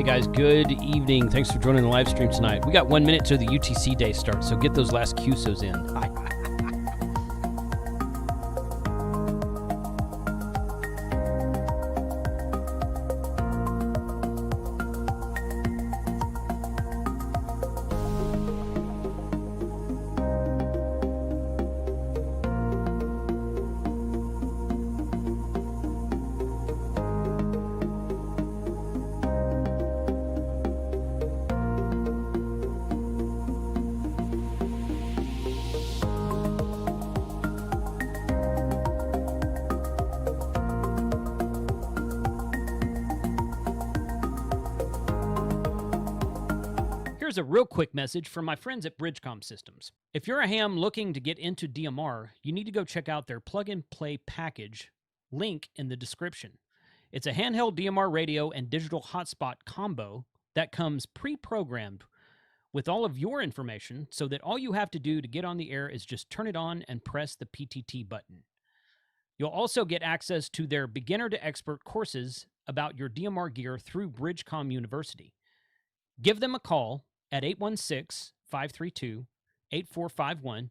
Hey guys, good evening. Thanks for joining the live stream tonight. We got 1 minute to the UTC day start, so get those last QSOs in. Here's a real quick message from my friends at Bridgecom Systems. If you're a ham looking to get into DMR, you need to go check out their plug-and-play package, link in the description. It's a handheld DMR radio and digital hotspot combo that comes pre-programmed with all of your information so that all you have to do to get on the air is just turn it on and press the PTT button. You'll also get access to their beginner to expert courses about your DMR gear through Bridgecom University. Give them a call at 816-532-8451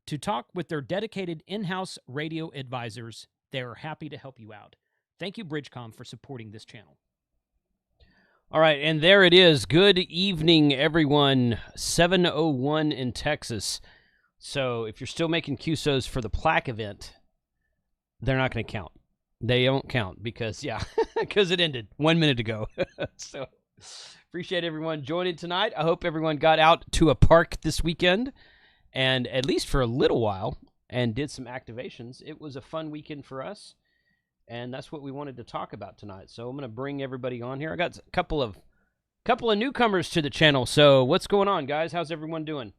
to talk with their dedicated in-house radio advisors. They are happy to help you out. Thank you, Bridgecom, for supporting this channel. All right, and there it is. Good evening, everyone. 7:01 in Texas. So if you're still making QSOs for the Plaque event, they're not going to count. They don't count because, because it ended 1 minute ago. So appreciate everyone joining tonight. I hope everyone got out to a park this weekend, and at least for a little while, and did some activations. It was a fun weekend for us, and that's what we wanted to talk about tonight. So I'm going to bring everybody on here. I got a couple of newcomers to the channel. So what's going on, guys? How's everyone doing?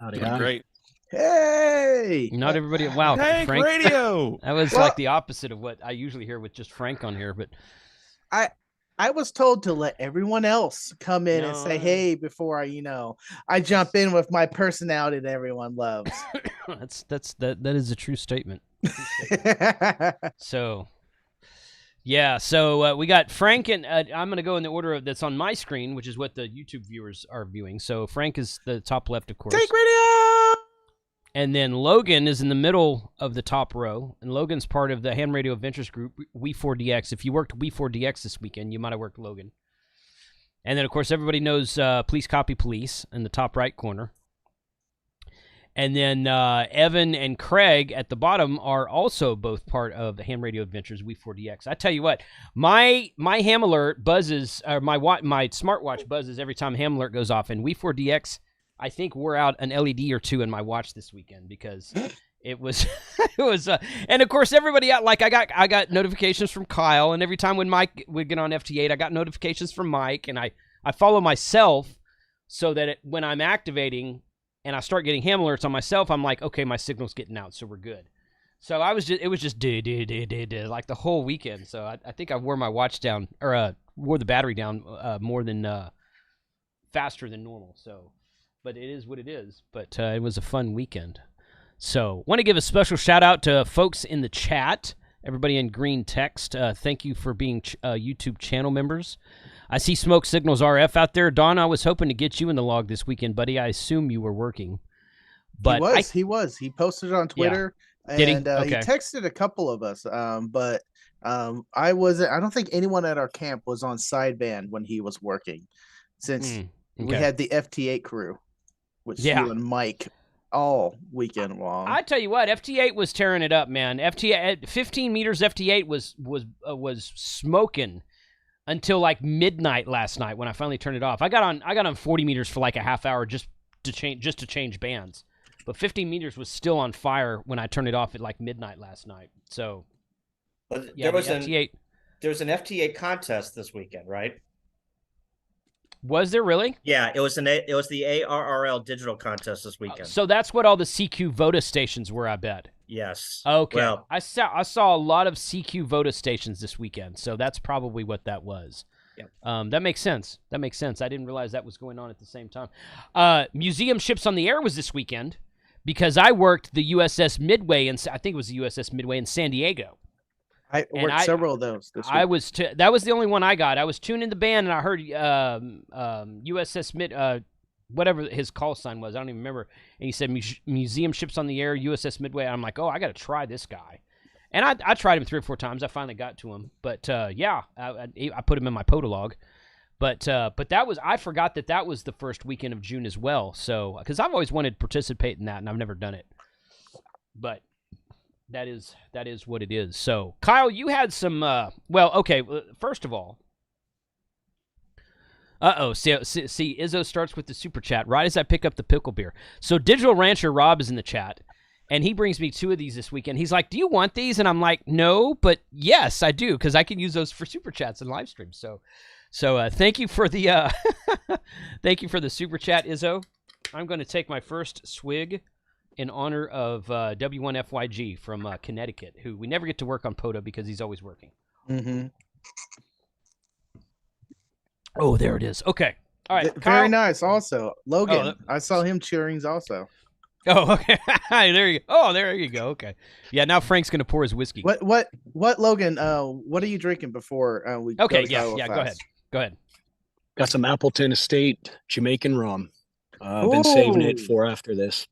Howdy, Doing great. Hey! Not everybody. Wow, Hank Frank. Radio. That was like the opposite of what I usually hear with just Frank on here, but I was told to let everyone else come in and say hey before I jump in with my personality that everyone loves. that is a true statement. So, yeah. So we got Frank, and I'm going to go in the order that's on my screen, which is what the YouTube viewers are viewing. So Frank is the top left, of course. Take radio. And then Logan is in the middle of the top row, and Logan's part of the Ham Radio Adventures group, We4DX. If you worked We4DX this weekend, you might have worked Logan. And then, of course, everybody knows Please Copy Police in the top right corner. And then Evan and Craig at the bottom are also both part of the Ham Radio Adventures, We4DX. I tell you what, my Ham Alert buzzes, or my smartwatch buzzes every time Ham Alert goes off, and We4DX, I think, wore out an LED or two in my watch this weekend because it was, and of course everybody out. Like I got notifications from Kyle, and every time when Mike would get on FT8, I got notifications from Mike, and I follow myself so that when I'm activating and I start getting ham alerts on myself, I'm like, okay, my signal's getting out, so we're good. So it was just like the whole weekend. So I think I wore my watch down, or wore the battery down more than faster than normal. So. But it is what it is. But it was a fun weekend. So want to give a special shout out to folks in the chat, everybody in green text. Thank you for being YouTube channel members. I see Smoke Signals RF out there. Don, I was hoping to get you in the log this weekend, buddy. I assume you were working. But He was. He posted it on Twitter. Yeah. Did he? And Okay. He texted a couple of us. But I wasn't. I don't think anyone at our camp was on sideband when he was working, since we had the FT8 crew. With you and Mike all weekend long. I tell you what, FT8 was tearing it up, man. FT8 15 meters FT8 was smoking until like midnight last night when I finally turned it off. I got on 40 meters for like a half hour just to change bands. But 15 meters was still on fire when I turned it off at like midnight last night. So there was an FT8 contest this weekend, right? Was there really? Yeah, it was the ARRL digital contest this weekend. So that's what all the CQ VOTA stations were, I bet. Yes. Okay. Well, I saw a lot of CQ VOTA stations this weekend, so that's probably what that was. Yep. That makes sense. I didn't realize that was going on at the same time. Museum Ships on the Air was this weekend because I worked the USS Midway, and I think it was the USS Midway in San Diego. I worked several of those this week. That was the only one I got. I was tuning the band, and I heard USS whatever his call sign was. I don't even remember. And he said museum ships on the air, USS Midway. I'm like, oh, I got to try this guy. And I tried him 3 or 4 times. I finally got to him. But yeah, I put him in my POTA log. But that was, I forgot that was the first weekend of June as well. So because I've always wanted to participate in that, and I've never done it. But that is what it is. So Kyle, you had some. Well, okay. First of all. See, Izzo starts with the super chat right as I pick up the pickle beer. So Digital Rancher Rob is in the chat, and he brings me 2 of these this weekend. He's like, "Do you want these?" And I'm like, "No, but yes, I do, because I can use those for super chats and live streams." So thank you for the thank you for the super chat, Izzo. I'm going to take my first swig in honor of W1FYG from Connecticut, who we never get to work on POTA because he's always working. Mm-hmm. Oh, there it is. Okay. All right. Very nice. Also, Logan, I saw him cheering also. Oh, okay. There you go. Oh, there you go. Okay. Yeah, now Frank's going to pour his whiskey. What, Logan, what are you drinking before we Okay, yeah, go ahead. Got some Appleton Estate Jamaican rum. I've been saving it for after this.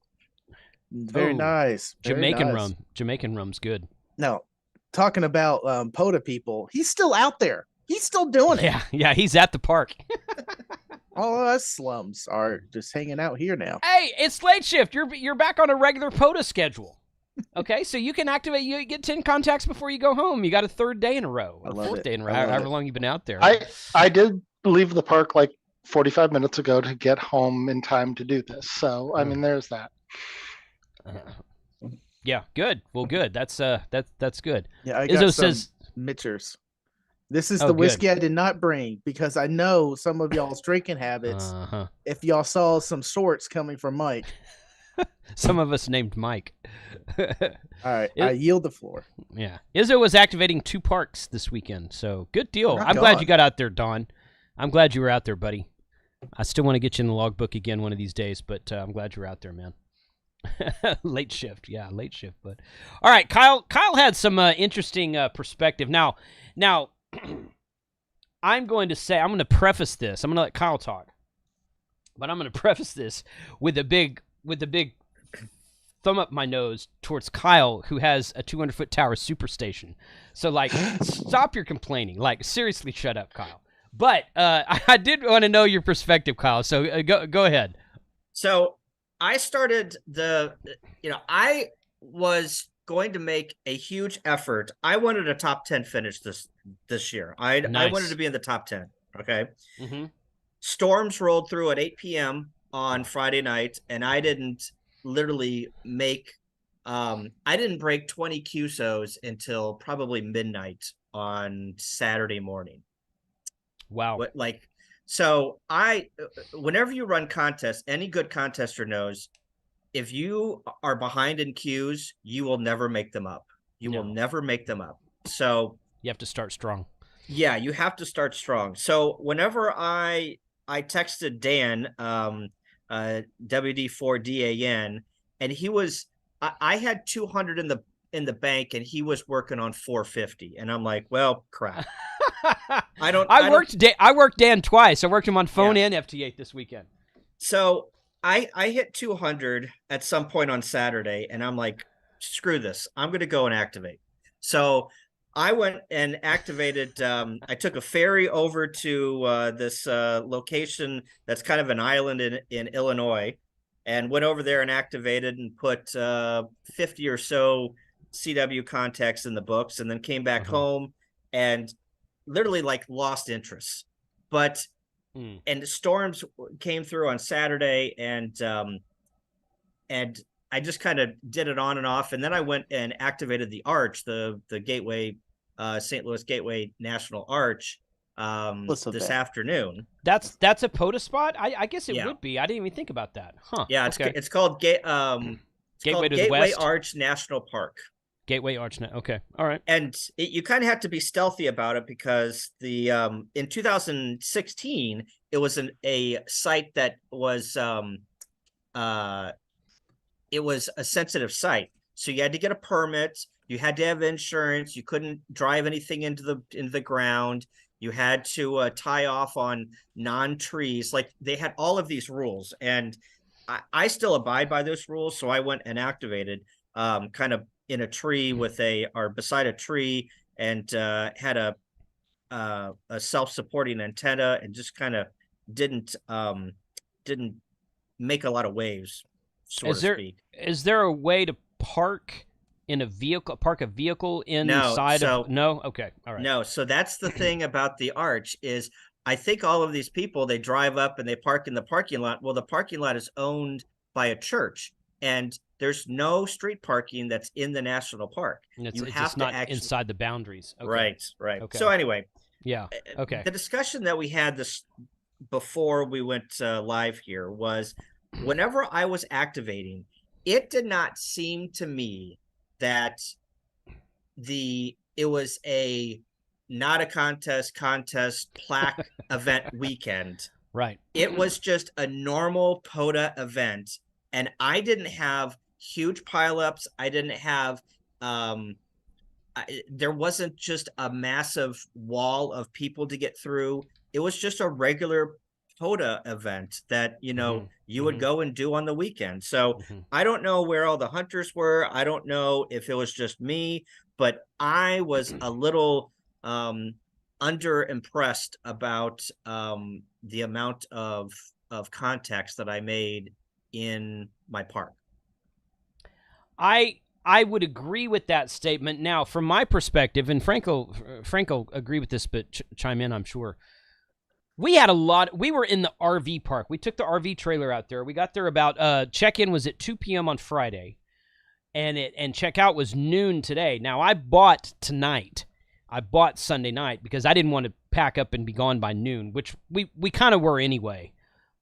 Very nice. Jamaican rum's good. Now, talking about POTA people, he's still out there. He's still doing it. Yeah, he's at the park. All of us slums are just hanging out here now. Hey, it's late shift. You're back on a regular POTA schedule. Okay, so you can activate. You get 10 contacts before you go home. You got a 3rd day in a row, or 4th day in a row, however long you've been out there. I did leave the park like 45 minutes ago to get home in time to do this. So I mean, there's that. Yeah, good. Well, good. That's good. Yeah, I got Izzo some says Mitchers. This is the whiskey I did not bring because I know some of y'all's drinking habits. If y'all saw some sorts coming from Mike. Some of us named Mike. All right, I yield the floor. Yeah. Izzo was activating 2 parks this weekend, so good deal. I'm glad you got out there, Don. I'm glad you were out there, buddy. I still want to get you in the logbook again one of these days, but I'm glad you're out there, man. Late shift. Yeah, late shift. But all right, Kyle had some interesting perspective. Now I'm going to preface this. I'm going to let Kyle talk. But I'm going to preface this with a big thumb up my nose towards Kyle, who has a 200-foot tower superstation. So, like, stop your complaining. Like, seriously, shut up, Kyle. But I did want to know your perspective, Kyle. So go ahead. So I started I was going to make a huge effort. I wanted a top 10 finish this year. I wanted to be in the top 10. Okay. Mm-hmm. Storms rolled through at 8 p.m. on Friday night, and I didn't literally make I didn't break 20 QSOs until probably midnight on Saturday morning. Wow. So whenever you run contests, any good contester knows if you are behind in queues, you will never make them up. You will never make them up. So you have to start strong. Yeah, you have to start strong. So whenever I texted Dan, WD4DAN, and he was, I had 200 in the bank, and he was working on 450, and I'm like, well, crap. I worked Dan twice. I worked him on phone and FT8 this weekend. So I hit 200 at some point on Saturday, and I'm like, screw this. I'm going to go and activate. So I went and activated. I took a ferry over to this location that's kind of an island in Illinois, and went over there and activated and put 50 or so CW contacts in the books, and then came back home and literally lost interest. But and the storms came through on Saturday, and I just kind of did it on and off, and then I went and activated the Arch, the Gateway, St. Louis Gateway National Arch, this afternoon. That's a POTA spot. I guess it would be. I didn't even think about that. Huh? Yeah, it's called Gateway Arch National Park. Gateway Arch. Okay, all right. And you kind of have to be stealthy about it because the in 2016 it was a site that was it was a sensitive site, so you had to get a permit. you had to have insurance. You couldn't drive anything into the ground. You had to tie off on non-trees. Like, they had all of these rules, and I still abide by those rules. So I went and activated, kind of in a tree or beside a tree, and had a self-supporting antenna, and just kind of didn't make a lot of waves, so to speak. Is there a way to park a vehicle inside of? No. Okay. All right. No. So that's the thing about the arch is, I think all of these people, they drive up and they park in the parking lot. Well, the parking lot is owned by a church, and there's no street parking that's in the national park. It's just not inside the boundaries. Okay. Right. Okay. So anyway, yeah. Okay. The discussion that we had this before we went live here was, whenever I was activating, it did not seem to me that it was not a contest plaque event weekend. Right. It was just a normal POTA event, and I didn't have huge pileups. I didn't have there wasn't just a massive wall of people to get through. It was just a regular POTA event that, you would go and do on the weekend. So I don't know where all the hunters were. I don't know if it was just me, but I was a little under impressed about the amount of contacts that I made in my park. I would agree with that statement. Now, from my perspective, and Franco agree with this, but chime in, I'm sure. We were in the RV park. We took the RV trailer out there. We got there about, check-in was at 2 p.m. on Friday, and check-out was noon today. Now, I bought tonight. I bought Sunday night because I didn't want to pack up and be gone by noon, which we kind of were anyway.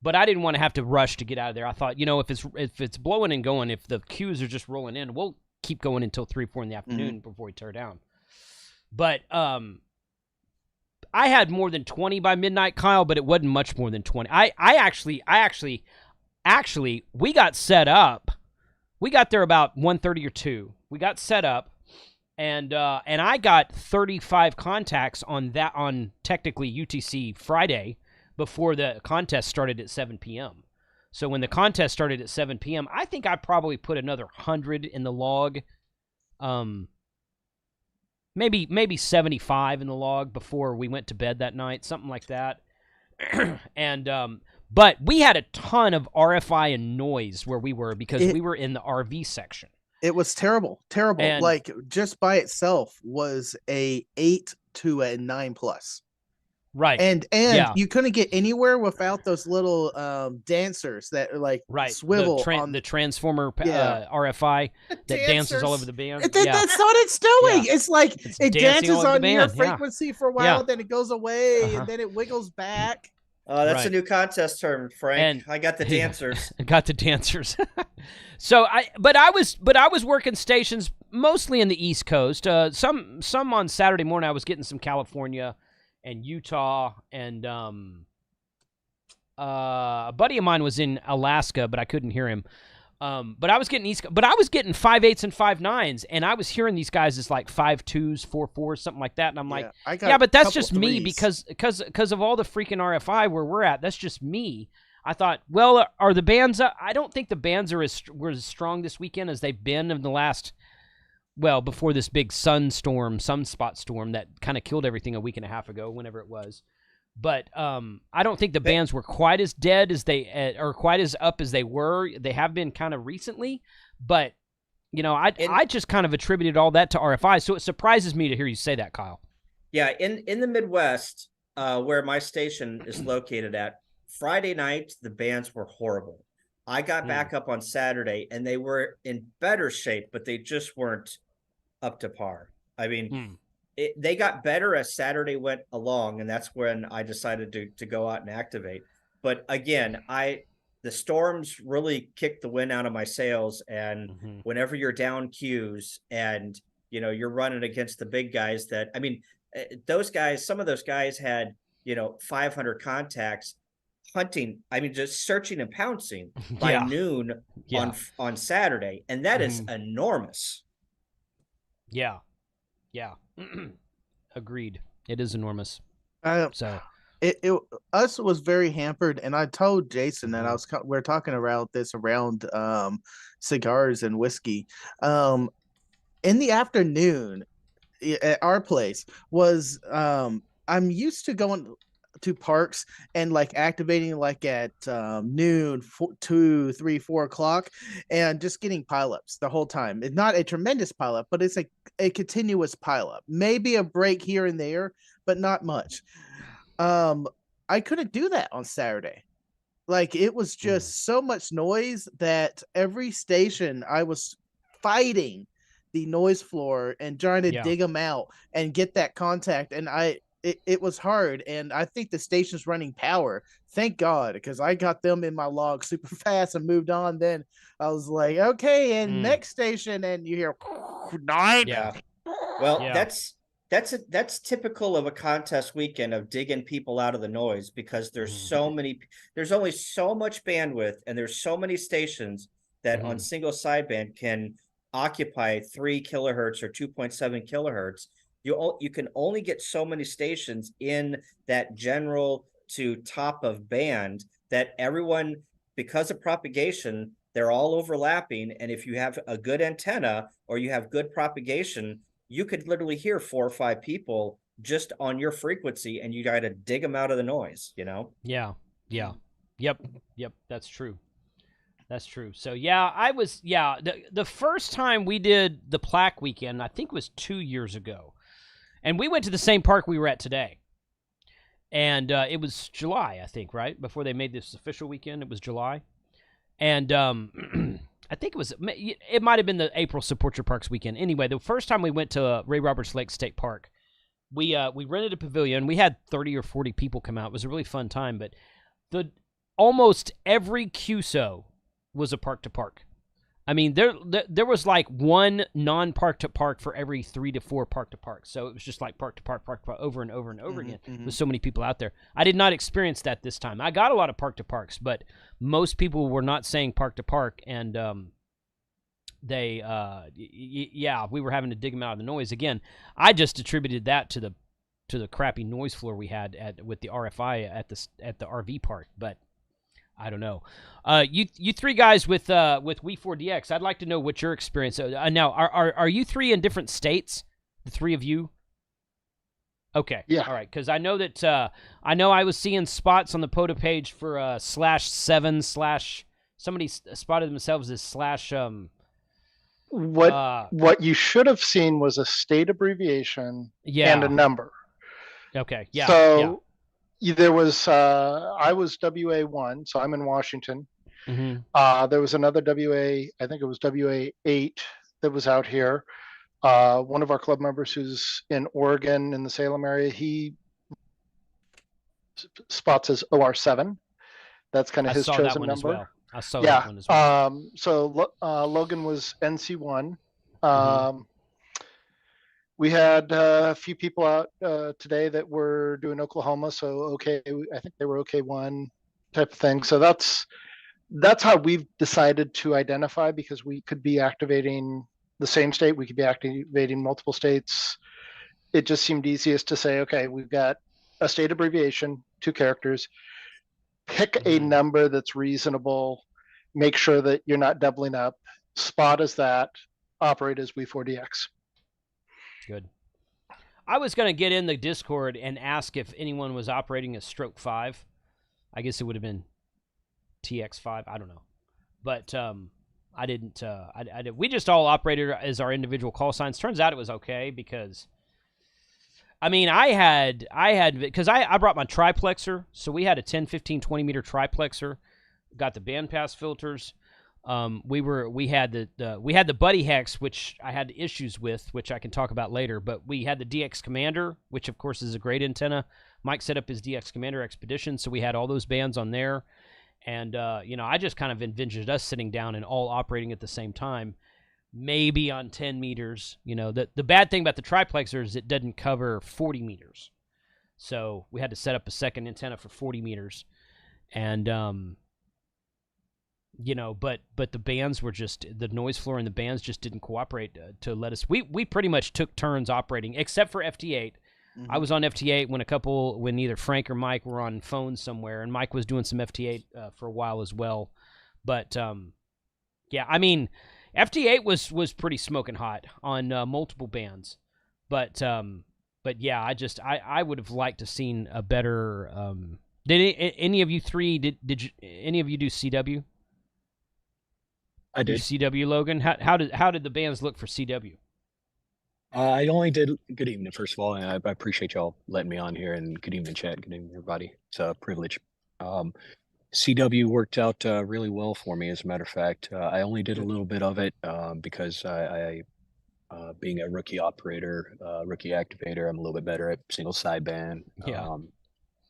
But I didn't want to have to rush to get out of there. I thought, if it's blowing and going, if the queues are just rolling in, we'll keep going until 3, 4 in the afternoon before we tear down. But I had more than 20 by midnight, Kyle, but it wasn't much more than 20. I actually, we got set up. We got there about 1:30 or 2. We got set up, and I got 35 contacts on technically UTC Friday before the contest started at 7 p.m. So when the contest started at 7 p.m., I think I probably put another 100 in the log. Maybe 75 in the log before we went to bed that night, something like that. And but we had a ton of RFI and noise where we were because we were in the RV section. It was terrible. And, like, just by itself was a 8 to a 9+. Right. And you couldn't get anywhere without those little dancers that swivel on the transformer RFI that dances all over the band. That's what it's doing. Yeah. It's like it dances on your frequency for a while, then it goes away, and then it wiggles back. Oh, that's a new contest term, Frank. I got the dancers. I got the dancers. So I was working stations mostly in the East Coast. Some on Saturday morning I was getting some California and Utah, and a buddy of mine was in Alaska, but I couldn't hear him. But I was getting but I was getting 5.8s and 5.9s, and I was hearing these guys as like 5.2s, 4.4s, something like that. And I'm like, but that's just me because of all the freaking RFI where we're at. That's just me. I thought, well, are the bands? I don't think the bands were as strong this weekend as they've been in the last. Well, before this big sunspot storm that kind of killed everything a week and a half ago, whenever it was. But I don't think the bands were quite as dead as or quite as up as they were. They have been kind of recently, but I just kind of attributed all that to RFI. So it surprises me to hear you say that, Kyle. Yeah, in the Midwest, where my station is located at, Friday night the bands were horrible. I got back up on Saturday, and they were in better shape, but they just weren't up to par. I mean, they got better as Saturday went along, and that's when I decided to go out and activate. But again, the storms really kicked the wind out of my sails, and whenever you're down queues and you're running against the big guys some of those guys had 500 contacts. Hunting, just searching and pouncing by noon on Saturday, and that is enormous. Yeah. Agreed. It is enormous. So us was very hampered, and I told Jason that we're talking about this around cigars and whiskey. In the afternoon at our place was I'm used to going to parks and like activating like at noon, 2, 3, 4 o'clock, and just getting pileups the whole time. It's not a tremendous pileup, but it's a continuous pileup. Maybe a break here and there, but not much. I couldn't do that on Saturday. Like it was just so much noise that every station I was fighting the noise floor and trying to dig them out and get that contact. And it was hard. And I think the station's running power. Thank God, because I got them in my log super fast and moved on. Then I was like, okay, and next station, and you hear 9. Yeah. Well, that's typical of a contest weekend of digging people out of the noise, because there's only so much bandwidth, and there's so many stations that on single sideband can occupy 3 kilohertz or 2.7 kilohertz. You can only get so many stations in that general to top of band that everyone, because of propagation, they're all overlapping. And if you have a good antenna or you have good propagation, you could literally hear 4 or 5 people just on your frequency, and you got to dig them out of the noise, you know? Yeah. Yep. That's true. So the first time we did the Plaque weekend, I think was 2 years ago. And we went to the same park we were at today. And it was July, I think, right? Before they made this official weekend, it was July. And I think it might have been the April Support Your Parks weekend. Anyway, the first time we went to Ray Roberts Lake State Park, we rented a pavilion. We had 30 or 40 people come out. It was a really fun time, but almost every QSO was a park to park. I mean, there was like one non-park to park for every 3 to 4 park to park. So it was just like park to park over and over and over again with so many people out there. I did not experience that this time. I got a lot of park to parks, but most people were not saying park to park, and we were having to dig them out of the noise again. I just attributed that to the crappy noise floor we had with the RFI at the RV park, but I don't know. You 3 guys with We4DX, I'd like to know what your experience. Now, are you 3 in different states? The 3 of you? Okay. Yeah. All right. Because I know that I was seeing spots on the POTA page for /7/ somebody spotted themselves as / what you should have seen was a state abbreviation and a number. Okay. Yeah. So there was I was WA1, so I'm in Washington. There was another WA, I think it was WA8 that was out here. One of our club members who's in Oregon in the Salem area, he spots as OR7. That's kind of his chosen number. Well. I saw that one as well. So Logan was NC1. We had a few people out today that were doing Oklahoma, so I think they were OK1 type of thing. So that's how we've decided to identify, because we could be activating the same state, we could be activating multiple states. It just seemed easiest to say, okay, we've got a state abbreviation, 2 characters. Pick a number that's reasonable. Make sure that you're not doubling up. Spot as that. Operate as We4DX. Good. I was going to get in the Discord and ask if anyone was operating a Stroke 5. I guess it would have been TX5. I don't know. But I didn't. We just all operated as our individual call signs. Turns out it was okay, because I mean, because I brought my triplexer, so we had a 10, 15, 20 meter triplexer. Got the bandpass filters. We had the Buddy Hex, which I had issues with, which I can talk about later. But we had the DX Commander, which of course is a great antenna. Mike set up his DX Commander Expedition, so we had all those bands on there. And I just kind of envisioned us sitting down and all operating at the same time, maybe on 10 meters. The bad thing about the triplex is it doesn't cover 40 meters. So we had to set up a second antenna for 40 meters. And but the bands were just, the noise floor and the bands just didn't cooperate to let us. We pretty much took turns operating, except for FT8. Mm-hmm. I was on FT8 when either Frank or Mike were on phones somewhere, and Mike was doing some FT8 for a while as well. But yeah, I mean, FT8 was pretty smoking hot on multiple bands, but yeah, I would have liked to seen a better. Did any of you three did any of you do CW? I did. CW, Logan. How did the bands look for CW? I only did. Good evening, first of all, and I appreciate y'all letting me on here. And good evening, chat. Good evening, everybody. It's a privilege. CW worked out really well for me. As a matter of fact, I only did a little bit of it because I being a rookie operator, rookie activator, I'm a little bit better at single sideband. Yeah.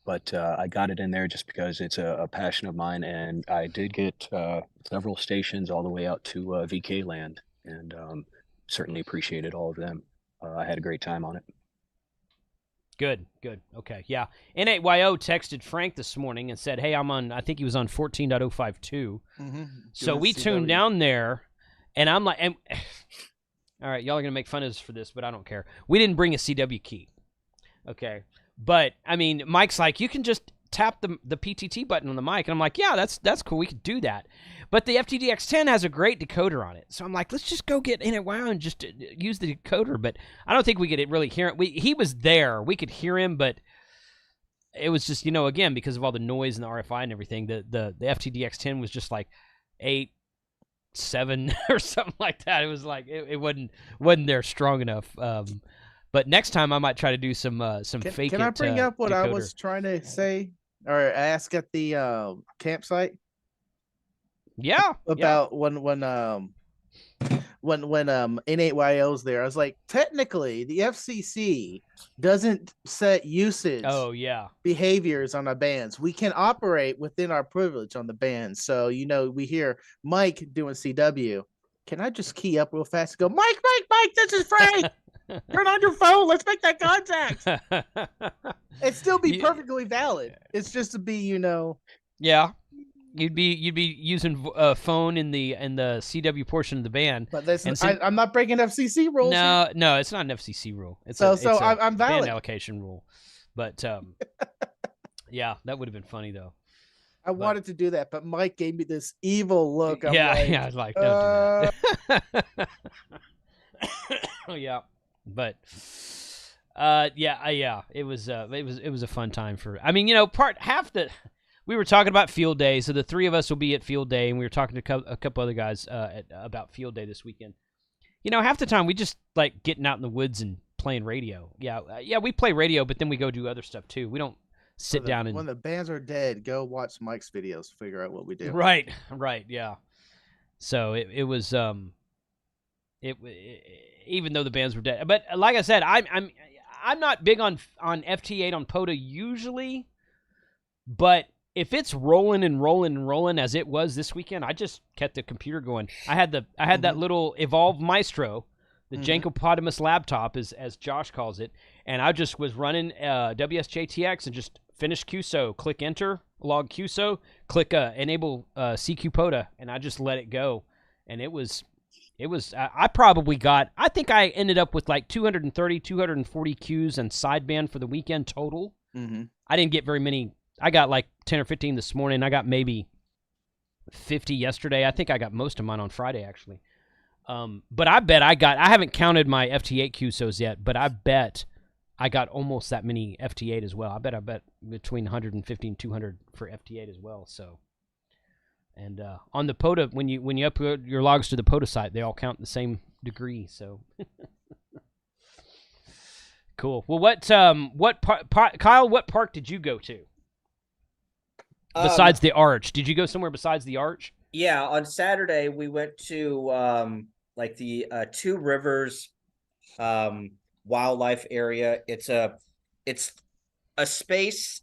But I got it in there just because it's a passion of mine, and I did get several stations all the way out to VK land, and certainly appreciated all of them. I had a great time on it. Good. Okay, yeah. N8YO texted Frank this morning and said, hey, I think he was on 14.052. Mm-hmm. So we tuned down there, and I'm like, all right, y'all are going to make fun of us for this, but I don't care. We didn't bring a CW key. Okay. But, I mean, Mike's like, you can just tap the PTT button on the mic. And I'm like, yeah, that's cool. We could do that. But the FTDX10 has a great decoder on it. So I'm like, let's just go get in it and just use the decoder. But I don't think we could really hear it. He was there. We could hear him, but it was just, again, because of all the noise and the RFI and everything, the FTDX10 was just like 8, 7 or something like that. It was like, it wasn't there strong enough. But next time I might try to do some fake. Can I bring up what decoder I was trying to say or ask at the campsite? Yeah. About when N8YO's there, I was like, technically the FCC doesn't set usage. Oh yeah. Behaviors on our bands. We can operate within our privilege on the bands. So we hear Mike doing CW. Can I just key up real fast and go, Mike, this is Frank. Turn on your phone. Let's make that contact. It'd still be perfectly valid. It's just to be, Yeah, you'd be using a phone in the CW portion of the band. But I'm not breaking FCC rules. No, it's not an FCC rule. It's I'm valid. Band allocation rule. But yeah, that would have been funny though. I wanted to do that, but Mike gave me this evil look. I was like, don't do that. Oh yeah. But yeah, it was a fun time for. I mean, we were talking about field day, so the three of us will be at field day, and we were talking to a couple other guys about field day this weekend. Half the time we just like getting out in the woods and playing radio. Yeah, we play radio, but then we go do other stuff too. We don't sit down and. When the bands are dead, go watch Mike's videos, figure out what we do. Right, yeah. So it was even though the bands were dead. But like I said, I'm not big on FT8 on POTA usually, but if it's rolling and rolling and rolling as it was this weekend, I just kept the computer going. I had that little Evolve Maestro, the Jankopotamus laptop, as Josh calls it, and I just was running WSJTX and just finished QSO, click enter, log QSO, click enable CQ POTA, and I just let it go, and it was I think I ended up with like 230, 240 Qs and sideband for the weekend total. Mm-hmm. I didn't get very many. I got like 10 or 15 this morning. I got maybe 50 yesterday. I think I got most of mine on Friday, actually. But I bet I haven't counted my FT8 QSOs yet, but I bet I got almost that many FT8 as well. I bet between 150 and 200 for FT8 as well, so. And on the POTA, when you upload your logs to the POTA site, they all count the same degree. So cool. Well, Kyle? What park did you go to besides the Arch? Did you go somewhere besides the Arch? Yeah, on Saturday we went to like the Two Rivers wildlife area. It's a space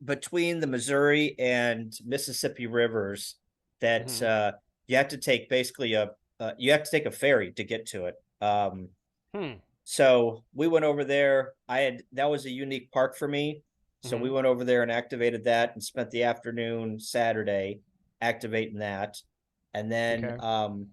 between the Missouri and Mississippi rivers that you have to take basically a ferry to get to it. So we went over there. That was a unique park for me. So we went over there and activated that and spent the afternoon Saturday activating that. And then Okay.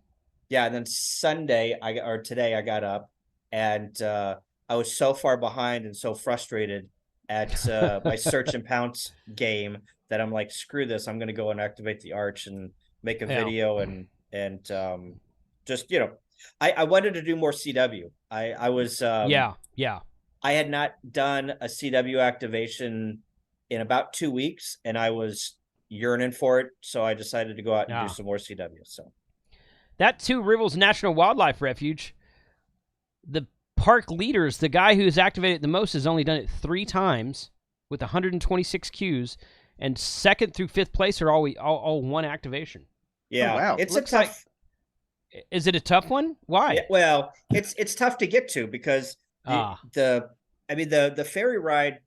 yeah, and then today I got up and I was so far behind and so frustrated at my search and pounce game that I'm like, screw this, I'm gonna go and activate the arch and make a Yeah. video and just, you know, I wanted to do more CW. I was Yeah. I had not done a CW activation in about 2 weeks, and I was yearning for it, so I decided to go out and do some more CW. So that Two Rivers National Wildlife Refuge, the park leaders, the guy who's activated the most has only done it 3 times with 126 queues, and second through 5th place are all one activation. Yeah, oh, wow. It's a tough. Is it a tough one? Why? Yeah, well, it's tough to get to because the ferry ride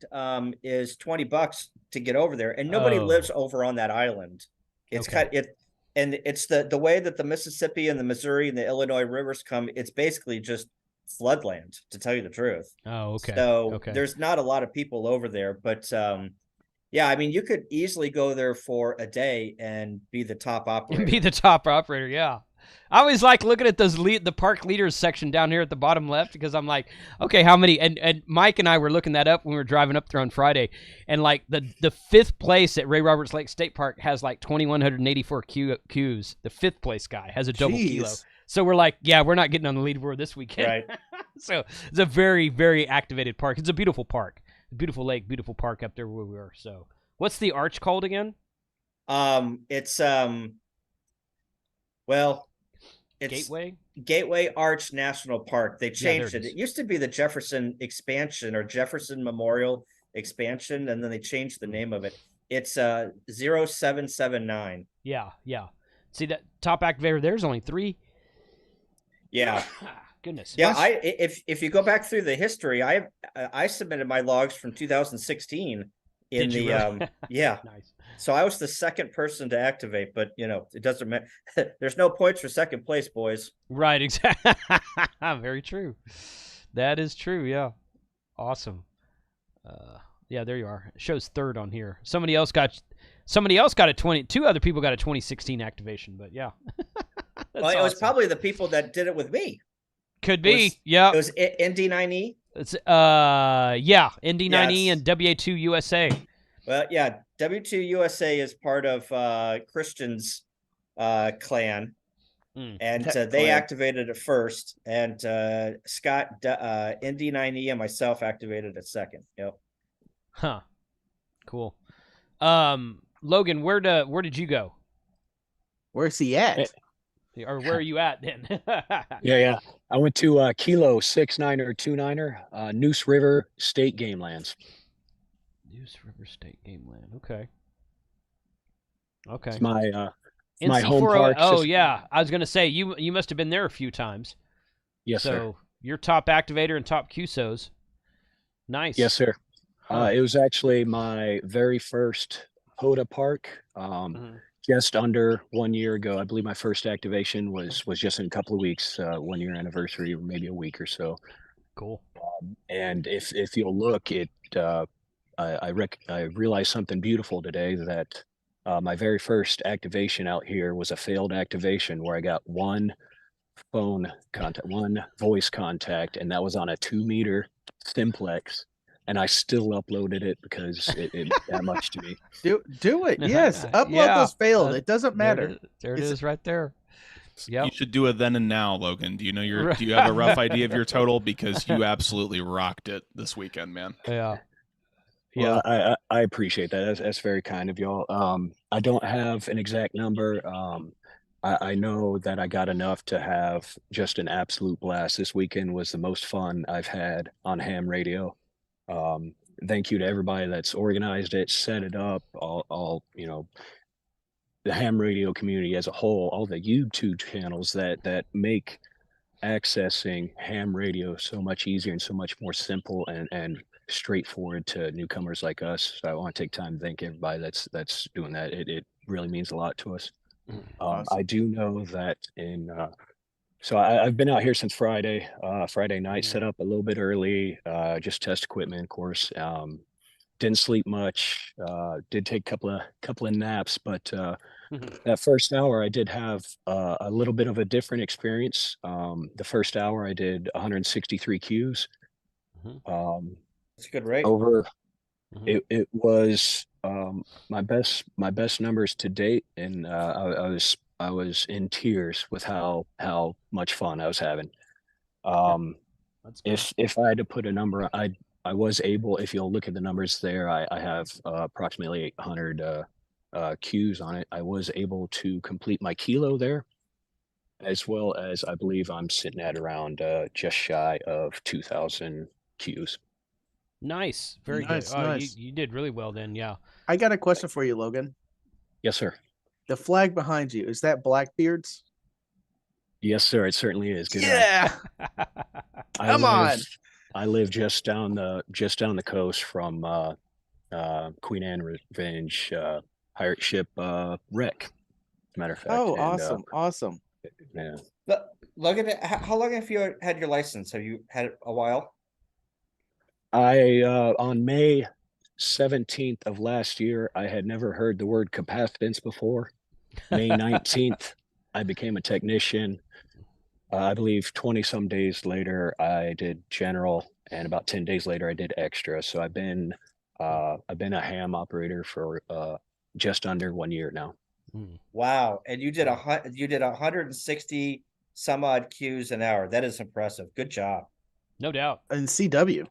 is $20 to get over there, and nobody lives over on that island. It's and it's the way that the Mississippi and the Missouri and the Illinois rivers come. It's basically just floodland, to tell you the truth. Oh, okay. So there's not a lot of people over there, but yeah, I mean, you could easily go there for a day and be the top operator. Be the top operator, yeah. I always like looking at the park leaders section down here at the bottom left because I'm like, okay, how many? And Mike and I were looking that up when we were driving up there on Friday, and like the 5th place at Ray Roberts Lake State Park has like 2,184 queues. The 5th place guy has a double kilo. So we're like, yeah, we're not getting on the leaderboard this weekend. Right. So it's a very, very activated park. It's a beautiful park, a beautiful lake, beautiful park up there where we were. So what's the arch called again? It's Gateway Arch National Park. They changed it. It used to be the Jefferson Expansion or Jefferson Memorial Expansion, and then they changed the name of it. It's 0779. Yeah. See that top activator? There's only 3. Yeah. Goodness. Yeah. If you go back through the history, I submitted my logs from 2016 in the really? yeah. Nice. So I was the second person to activate, but you know, it doesn't matter. There's no points for second place, boys. Right, exactly. Very true. That is true, yeah. Awesome. Yeah, there you are. It shows 3rd on here. Somebody else got a 20. 2 other people got a 2016 activation, but yeah. Well, it was probably the people that did it with me. Could be. Yeah. It was ND9E. It's yeah, ND9E and WA2 USA. Well, yeah, W2 USA is part of Christian's clan, and they activated it first, and Scott, ND9E, and myself activated it second. Yep. Huh. Cool. Logan, where did you go? Where's he at? Or where are you at then? Yeah. I went to Kilo 69er29er, Noose River State Game Lands. Noose River State Game Land. Okay. It's my my home park. Oh yeah, I was gonna say you must have been there a few times. Yes, sir. So you're top activator and top QSOs. Nice. Yes, sir. It was actually my very first POTA park. Just under 1 year ago. I believe my first activation was just in a couple of weeks, 1 year anniversary, or maybe a week or so. Cool. And if you'll look, I realized something beautiful today, that my very first activation out here was a failed activation where I got one phone contact, one voice contact, and that was on a 2-meter simplex. And I still uploaded it because it meant that much to me. Do it. Yes. Upload those failed. It doesn't matter. There it is right there. Yeah. You should do a then and now, Logan. Do you know do you have a rough idea of your total? Because you absolutely rocked it this weekend, man. Yeah. Well, I appreciate that. That's very kind of y'all. I don't have an exact number. I know that I got enough to have just an absolute blast. This weekend was the most fun I've had on ham radio. Thank you to everybody that's organized it, set it up, all the ham radio community as a whole, all the YouTube channels that make accessing ham radio so much easier and so much more simple and straightforward to newcomers like us. So I want to take time to thank everybody that's doing that. It really means a lot to us. Awesome. I do know that so I've been out here since Friday night, set up a little bit early, just test equipment, of course. Didn't sleep much, did take a couple of naps, but That first hour, I did have a little bit of a different experience. The first hour, I did 163 Qs. That's a good rate. Over, it was my best numbers to date, and I was in tears with how much fun I was having. If I had to put a number, I was able, if you'll look at the numbers there, I have approximately 800 Qs on it. I was able to complete my kilo there, as well as I believe I'm sitting at around just shy of 2,000 Qs. Nice. Very good. Nice. You did really well then. Yeah. I got a question for you, Logan. Yes, sir. The flag behind you, is that Blackbeard's? Yes, sir. It certainly is. Good. Yeah. Come on. I live just down the coast from Queen Anne Revenge pirate ship wreck. Matter of fact. Oh, awesome. Awesome. Yeah. Logan, how long have you had your license? Have you had it a while? I on May 17th of last year, I had never heard the word capacitance before. May 19th, I became a technician. I believe 20 some days later, I did general, and about 10 days later, I did extra. So I've been a ham operator for just under 1 year now. Wow! And you did 160 some odd Qs an hour. That is impressive. Good job. No doubt. And CW.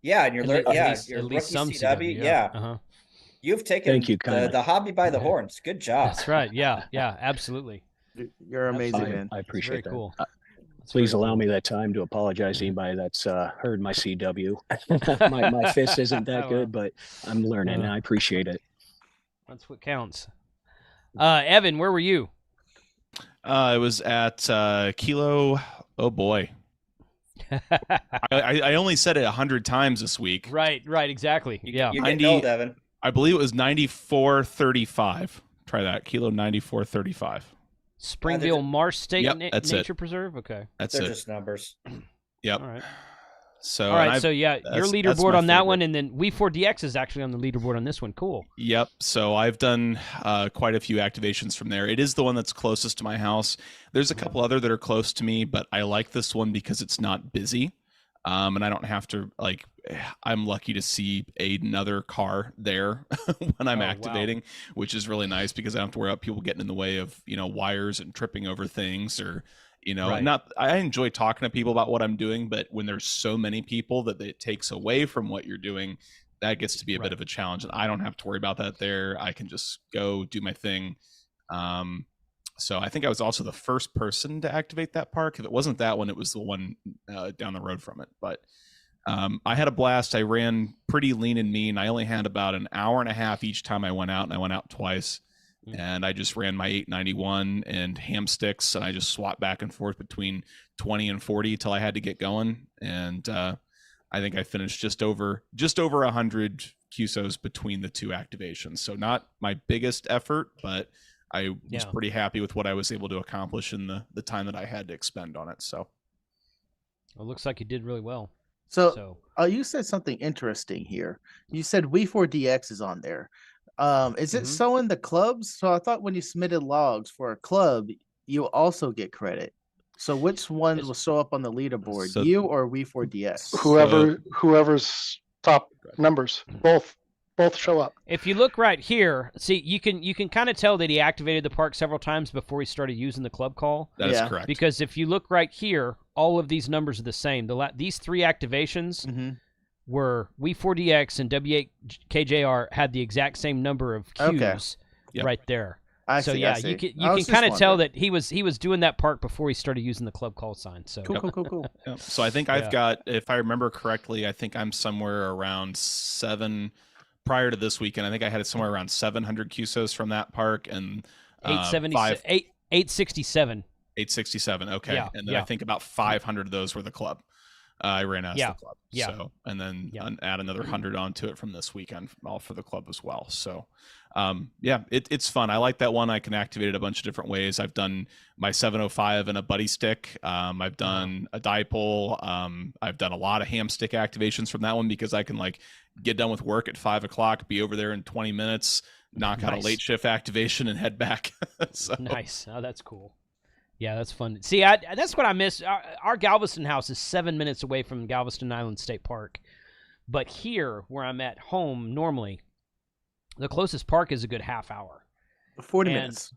Yeah, and you're learning. Yeah, at least some CW. Yeah. You've taken the hobby by the horns. Good job. That's right. Yeah, absolutely. You're amazing, man. I appreciate that. Cool. Please allow me that time to apologize to anybody that's heard my CW. my fist isn't that good, but I'm learning, and I appreciate it. That's what counts. Evan, where were you? I was at Kilo. Oh boy. I only said it 100 times this week. Right, exactly. Yeah. You're getting old, Evan. I believe it was 9435. Try that. Kilo 9435. Springville Marsh State Nature it. Preserve? Okay. They're just numbers. Yep. All right. So, your leaderboard on that one, and then We4DX is actually on the leaderboard on this one. Cool. Yep. So I've done quite a few activations from there. It is the one that's closest to my house. There's a couple other that are close to me, but I like this one because it's not busy. And I don't have to, I'm lucky to see another car there when I'm activating, which is really nice because I don't have to worry about people getting in the way of, wires and tripping over things or, I enjoy talking to people about what I'm doing, but when there's so many people that it takes away from what you're doing, that gets to be a bit of a challenge. And I don't have to worry about that there. I can just go do my thing. So I think I was also the first person to activate that park. If it wasn't that one, it was the one down the road from it. But I had a blast. I ran pretty lean and mean. I only had about an hour and a half each time I went out, and I went out twice. And I just ran my 891 and ham sticks, and I just swapped back and forth between 20 and 40 till I had to get going. And I think I finished just over 100 QSOs between the two activations. So not my biggest effort, but I was pretty happy with what I was able to accomplish in the time that I had to expend on it. So it looks like you did really well. So you said something interesting here. You said We4DX is on there. Is it so in the clubs? So I thought when you submitted logs for a club, you also get credit. So which one will show up on the leaderboard, you or We4DX? Whoever's top numbers, both show up. If you look right here, see you can kind of tell that he activated the park several times before he started using the club call. That is correct. Because if you look right here, all of these numbers are the same. These three activations were We4DX and W8KJR had the exact same number of Qs right there. You can kind of tell that he was doing that park before he started using the club call sign. So cool. Yep. So I think I've got, if I remember correctly, I think I'm somewhere around 7 prior to this weekend. I think I had somewhere around 700 QSOs from that park and 867. 867. Okay. And then I think about 500 of those were the club. I ran as the club. So, and then add another 100 onto it from this weekend, all for the club as well. So, it's fun. I like that one. I can activate it a bunch of different ways. I've done my 705 and a buddy stick. I've done a dipole. I've done a lot of ham stick activations from that one because I can get done with work at 5 o'clock, be over there in 20 minutes, knock out a late shift activation and head back. So. Nice. Oh, that's cool. Yeah, that's fun. See, that's what I miss. Our Galveston house is 7 minutes away from Galveston Island State Park. But here, where I'm at home normally, the closest park is a good half hour. 40 minutes.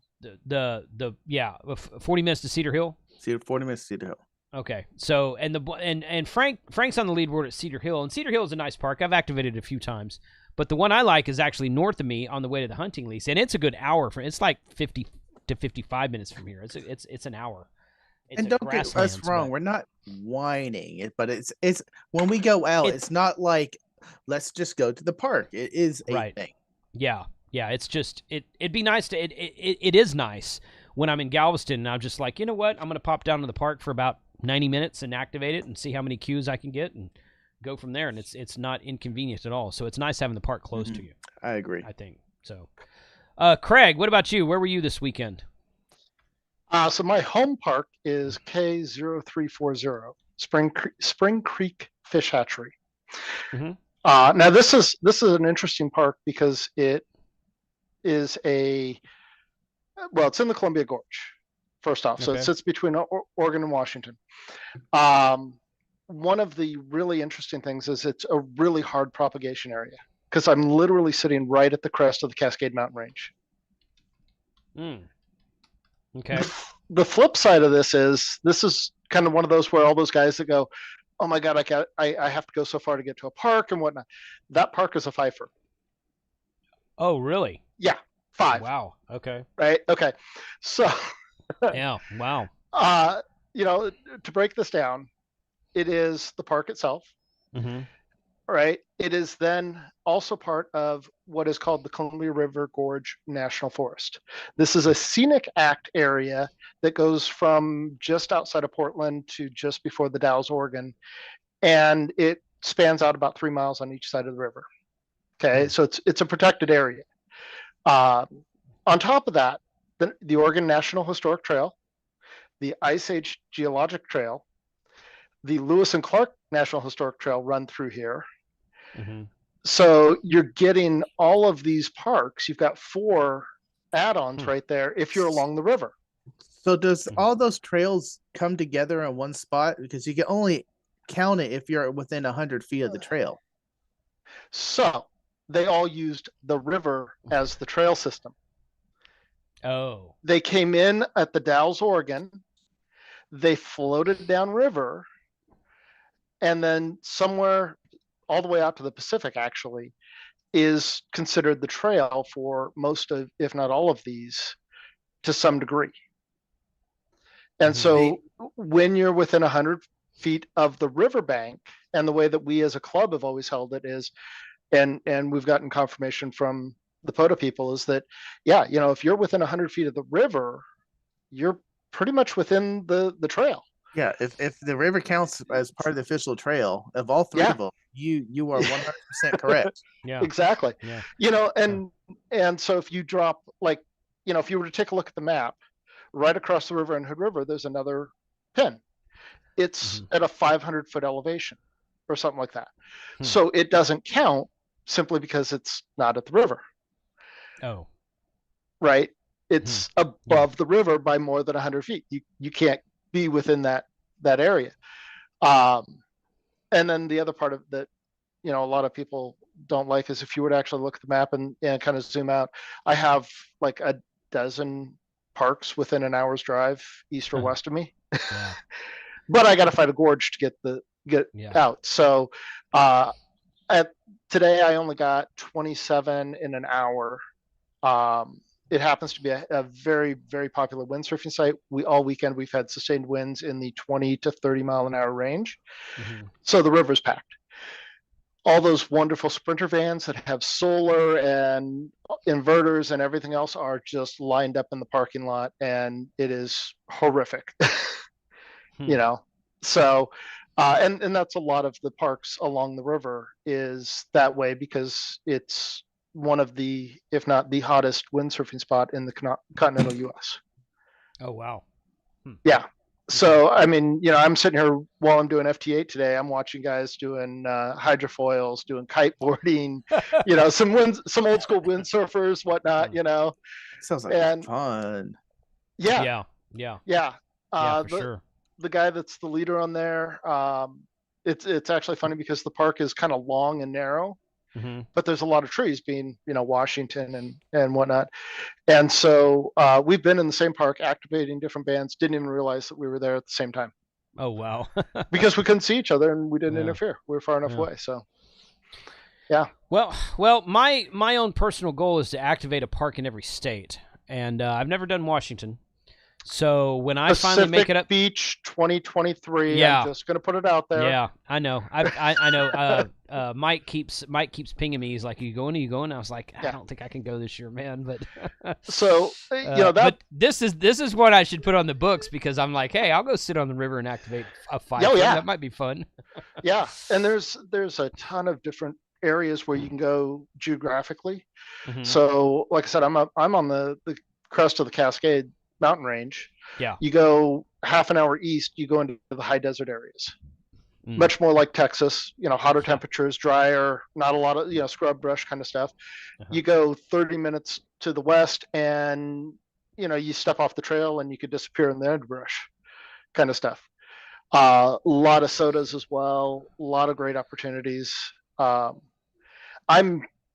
40 minutes to Cedar Hill? 40 minutes to Cedar Hill. Okay. So, and Frank's on the leaderboard at Cedar Hill, and Cedar Hill is a nice park. I've activated it a few times. But the one I like is actually north of me on the way to the hunting lease, and it's a good hour. It's like 50 to 55 minutes from here. It's an hour. And don't get us wrong, we're not whining it, but it's when we go out, it's not like let's just go to the park. It is a thing. Yeah. It's just it'd be nice to it is nice when I'm in Galveston and I'm just like, you know what, I'm gonna pop down to the park for about 90 minutes and activate it and see how many cues I can get and go from there. And it's not inconvenient at all. So it's nice having the park close to you. I agree. I think so. Craig, what about you? Where were you this weekend? So my home park is K0340, Spring Creek Fish Hatchery. Mm-hmm. Now this is an interesting park because it is it's in the Columbia Gorge, first off. So it sits between Oregon and Washington. One of the really interesting things is it's a really hard propagation area because I'm literally sitting right at the crest of the Cascade Mountain Range. Okay. The flip side of this is kind of one of those where all those guys that go, oh my God, I have to go so far to get to a park and whatnot. That park is a fifer. Oh, really? Yeah, 5. Wow. Okay. Right. Okay. So. Yeah. Wow. To break this down, it is the park itself. Mm-hmm. Right. It is then also part of what is called the Columbia River Gorge National Forest. This is a scenic act area that goes from just outside of Portland to just before the Dalles, Oregon, and it spans out about 3 miles on each side of the river. Okay, so it's a protected area. On top of that, the Oregon National Historic Trail, the Ice Age Geologic Trail, the Lewis and Clark National Historic Trail run through here. Mm-hmm. So you're getting all of these parks. You've got 4 add-ons right there if you're along the river. So does all those trails come together in one spot? Because you can only count it if you're within 100 feet of the trail. So they all used the river as the trail system. Oh. They came in at the Dalles, Oregon. They floated downriver. And then somewhere all the way out to the Pacific, actually, is considered the trail for most of, if not all of these, to some degree. And so when you're within 100 feet of the riverbank, and the way that we as a club have always held it is, and we've gotten confirmation from the POTA people, is that, if you're within 100 feet of the river, you're pretty much within the trail. Yeah, if the river counts as part of the official trail, of all 3 of them, you are 100% correct. Yeah, exactly. Yeah. And so if you drop, if you were to take a look at the map, right across the river in Hood River, there's another pin. It's at a 500-foot elevation or something like that. So it doesn't count simply because it's not at the river. Oh. Right? It's above the river by more than 100 feet. You can't be within that area. And then the other part of that, a lot of people don't like is if you were to actually look at the map and kind of zoom out, I have like a dozen parks within an hour's drive east or west of me. Yeah. But I got to fight a gorge to get out. So today I only got 27 in an hour. It happens to be a very, very popular windsurfing site. All weekend we've had sustained winds in the 20 to 30 mile an hour range. So the river's packed. All those wonderful Sprinter vans that have solar and inverters and everything else are just lined up in the parking lot, and it is horrific. So and that's a lot of the parks along the river is that way because it's one of the, if not the hottest windsurfing spot in the continental US. Oh, wow. Yeah. So, I mean, I'm sitting here while I'm doing FT8 today. I'm watching guys doing hydrofoils, doing kiteboarding, some old school windsurfers, whatnot. Sounds like and fun. Yeah. For sure. The guy that's the leader on there. It's actually funny because the park is kind of long and narrow, but there's a lot of trees, being Washington and whatnot. And so we've been in the same park activating different bands, didn't even realize that we were there at the same time. Oh, wow. Because we couldn't see each other and we didn't interfere. We were far enough away. So, yeah. Well, my own personal goal is to activate a park in every state. And I've never done Washington. So when I finally make it up, Beach 2023. Yeah. I'm just gonna put it out there. Yeah, I know. I know. Mike keeps pinging me. He's like, "Are you going? Are you going?" I was like, "I don't think I can go this year, man." But so But this is what I should put on the books, because I'm like, hey, I'll go sit on the river and activate a fire. Oh, yeah. That might be fun. Yeah, and there's a ton of different areas where you can go geographically. So, like I said, I'm on the crest of the Cascade mountain range. Yeah. You go half an hour east, you go into the high desert areas. Much more like Texas, hotter temperatures, drier, not a lot of, scrub brush kind of stuff. You go 30 minutes to the west and, you step off the trail and you could disappear in the underbrush kind of stuff. A lot of sodas as well, a lot of great opportunities. I'm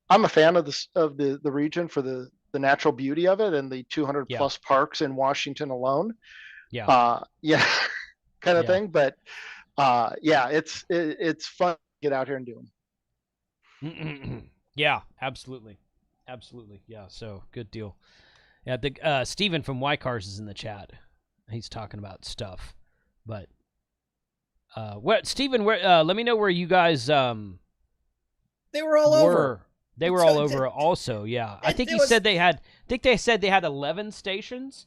a fan of the region for the natural beauty of it and the 200 plus parks in Washington alone. Kind of thing. But it's fun to get out here and do them. Yeah, absolutely. Yeah, so good deal. Yeah, the Steven from Y-Cars is in the chat. He's talking about stuff. But Steven, let me know where you guys they were all over. They were all over also, yeah. I think they said they had 11 stations.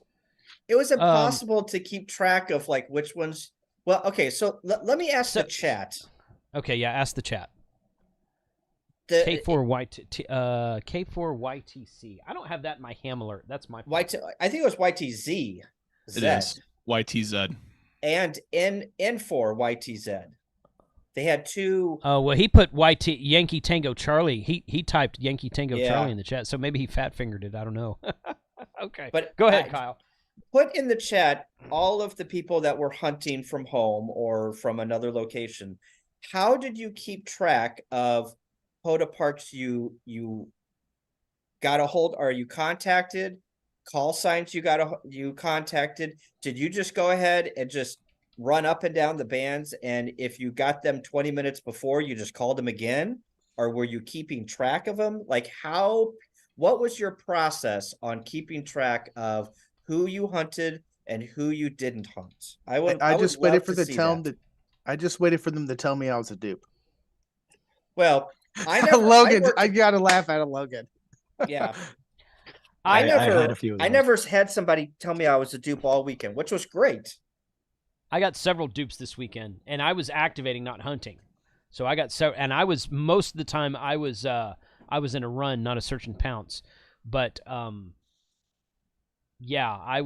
It was impossible to keep track of like which ones. Well, okay, so let me ask the chat. Okay, yeah, ask the chat. K4YTC. I don't have that in my ham alert. That's my fault. I think it was YTZ. It is YTZ. And N4YTZ. They had two. Oh, well, he put Yankee Tango Charlie. He typed Yankee Tango Charlie in the chat, so maybe he fat fingered it. I don't know. Okay, but go ahead, Kyle. Put in the chat all of the people that were hunting from home or from another location. How did you keep track of POTA parks you got a hold? Are you contacted? Call signs you contacted? Did you just go ahead and just run up and down the bands, and if you got them 20 minutes before, you just called them again? Or were you keeping track of them? Like what was your process on keeping track of who you hunted and who you didn't hunt? I just waited for them to tell me I was a dupe. Well, I gotta laugh at Logan. Yeah. I never had somebody tell me I was a dupe all weekend, which was great. I got several dupes this weekend, and I was activating, not hunting. So I got and I was most of the time I was in a run, not a search and pounce. But yeah, I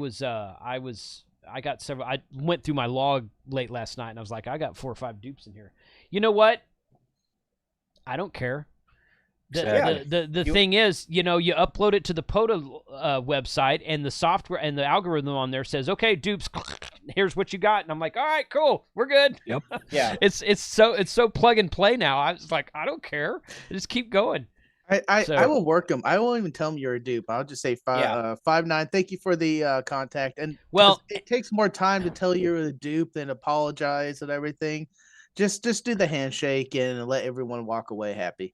got several. I went through my log late last night, and I was like, I got 4 or 5 dupes in here. You know what? I don't care. The thing is, you upload it to the POTA website, and the software and the algorithm on there says, okay, dupes, here's what you got. And I'm like, all right, cool, we're good. Yep. Yeah. It's so plug and play now. I was like, I don't care. Just keep going. I will work them. I won't even tell them you're a dupe. I'll just say 5'9". Thank you for the contact. And it takes more time to tell you're a dupe than apologize and everything. Just do the handshake and let everyone walk away happy.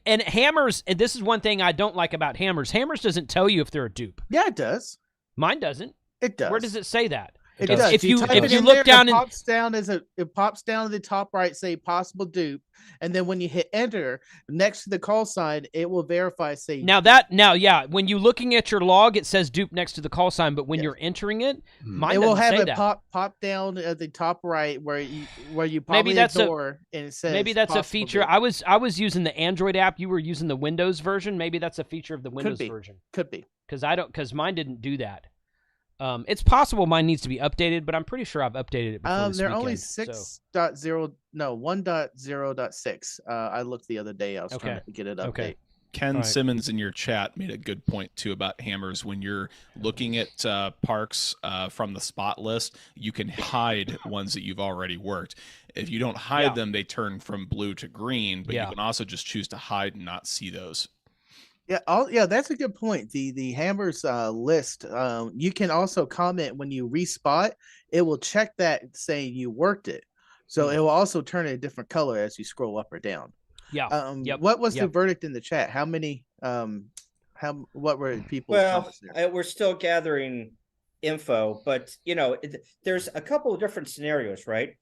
And Hammers, and this is one thing I don't like about Hammers. Hammers doesn't tell you if they're a dupe. Yeah, it does. Mine doesn't. It does. Where does it say that? It does. If you look down, it pops down to the top right, say possible dupe, and then when you hit enter next to the call sign, it will verify. Say when you're looking at your log, it says dupe next to the call sign, but when you're entering it, mine will have it pop down at the top right where you probably maybe ignore and it says maybe that's a feature. Dupe. I was using the Android app. You were using the Windows version. Maybe that's a feature of the Windows version. Could be because mine didn't do that. It's possible mine needs to be updated, but I'm pretty sure I've updated it before this they're weekend. only 1.0.6. I looked the other day. I was trying to get it update. Okay. Ken Simmons in your chat made a good point too about hammers. When you're looking at parks from the spot list, you can hide ones that you've already worked. If you don't hide them, they turn from blue to green, but you can also just choose to hide and not see those. Yeah, that's a good point. The hammers list, you can also comment when you respot. It will check that saying you worked it, so it will also turn a different color as you scroll up or down. Yeah. What was the verdict in the chat? How many? What were people? Well, we're still gathering info, but there's a couple of different scenarios, right?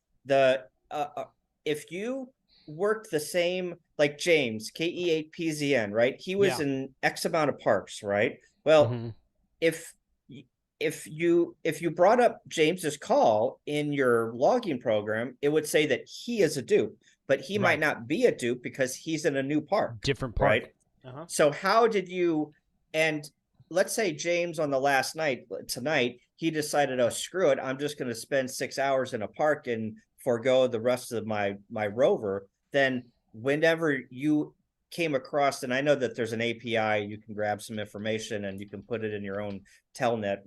If you worked the same, like James KE8PZN, right? He was in X amount of parks, right? Well, if you brought up James's call in your logging program, it would say that he is a dupe, but he might not be a dupe because he's in a new park, different park, right? So how did you? And let's say James on the last night tonight, he decided, oh, screw it, I'm just going to spend 6 hours in a park and forego the rest of my rover. Then whenever you came across, and I know that there's an API, you can grab some information and you can put it in your own telnet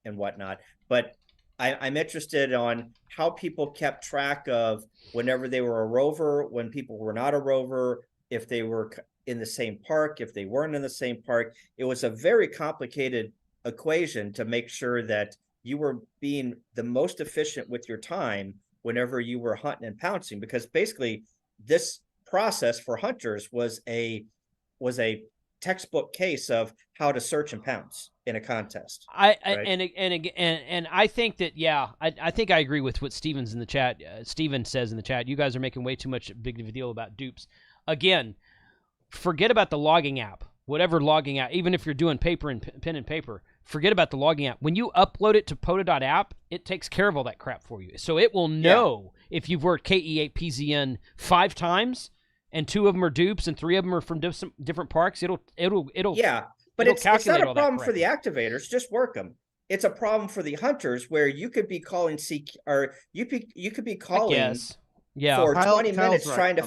and whatnot. But I'm interested on how people kept track of whenever they were a rover, when people were not a rover, if they were in the same park, if they weren't in the same park. It was a very complicated equation to make sure that you were being the most efficient with your time whenever you were hunting and pouncing, because basically this process for hunters was a textbook case of how to search and pounce in a contest. And I think that I think I agree with what Steven's in the chat. Steven says in the chat, you guys are making way too much big of a deal about dupes. Again, forget about the logging app. Whatever logging app, even if you're doing paper and pen and paper, forget about the logging app. When you upload it to POTA.app, it takes care of all that crap for you. So it will know if you've worked KE8PZN 5 times and 2 of them are dupes and 3 of them are from different parks. It'll but it's not a problem for the activators. Just work them. It's a problem for the hunters where you could be calling you could be calling for 20 minutes trying to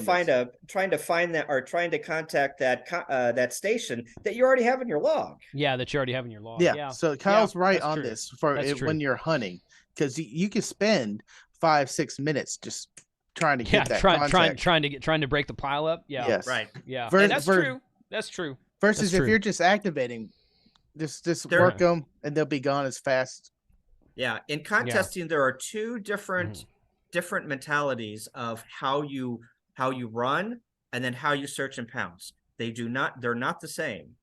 contact that station that you already have in your log. Yeah, that you already have in your log. Yeah. So Kyle's right on this for when you're hunting, because you can spend 5-6 minutes just trying to get that trying to break the pile up. Yeah. Yes. Right. Yeah. That's true. That's true. Versus if you're just activating, just work them and they'll be gone as fast. Yeah. In contesting, there are 2 different mentalities of how you run and then how you search and pounce. They're not the same,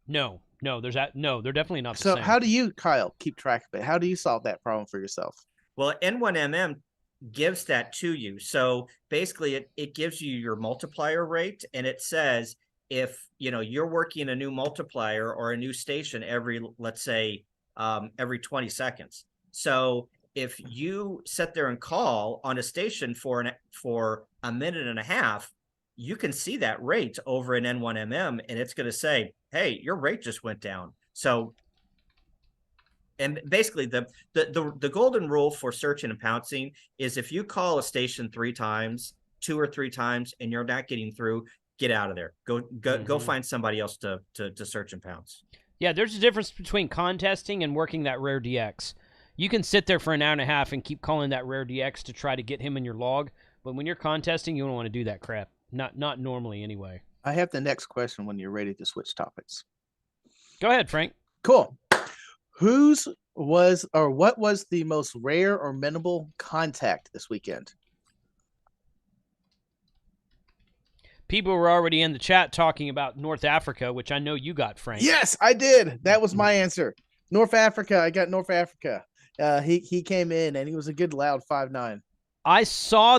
No, they're definitely not the same. So how do you, Kyle, keep track of it? How do you solve that problem for yourself? Well, N1MM gives that to you. So basically it gives you your multiplier rate, and it says if you're working a new multiplier or a new station every 20 seconds. So if you sit there and call on a station for a minute and a half, you can see that rate over an N1MM, and it's going to say, hey, your rate just went down. So, and basically the golden rule for searching and pouncing is if you call a station 3 times, 2 or 3 times, and you're not getting through, get out of there. Go find somebody else to search and pounce. Yeah, there's a difference between contesting and working that rare DX. You can sit there for an hour and a half and keep calling that rare DX to try to get him in your log, but when you're contesting, you don't want to do that crap. Not normally anyway. I have the next question when you're ready to switch topics. Go ahead, Frank. Cool. What was the most rare or minimal contact this weekend? People were already in the chat talking about North Africa, which I know you got, Frank. Yes, I did. That was my answer. North Africa. I got North Africa. He came in and he was a good loud 5'9". I saw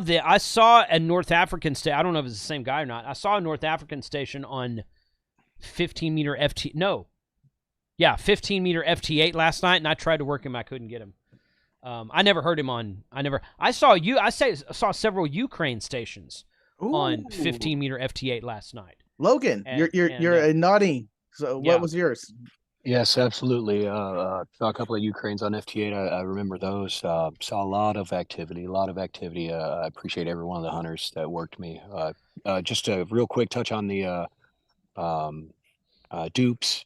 a North African station. I don't know if it's the same guy or not. I saw a North African station on 15-meter FT. No. Yeah, 15-meter FT8 last night, and I tried to work him. I couldn't get him. I never heard him on. I saw several Ukraine stations on 15-meter FT8 last night. Logan, you're nodding. So what was yours? Yes, absolutely. Saw a couple of Ukraines on FT8. I remember those. Saw a lot of activity, a lot of activity. I appreciate every one of the hunters that worked me. Just a real quick touch on the um, dupes.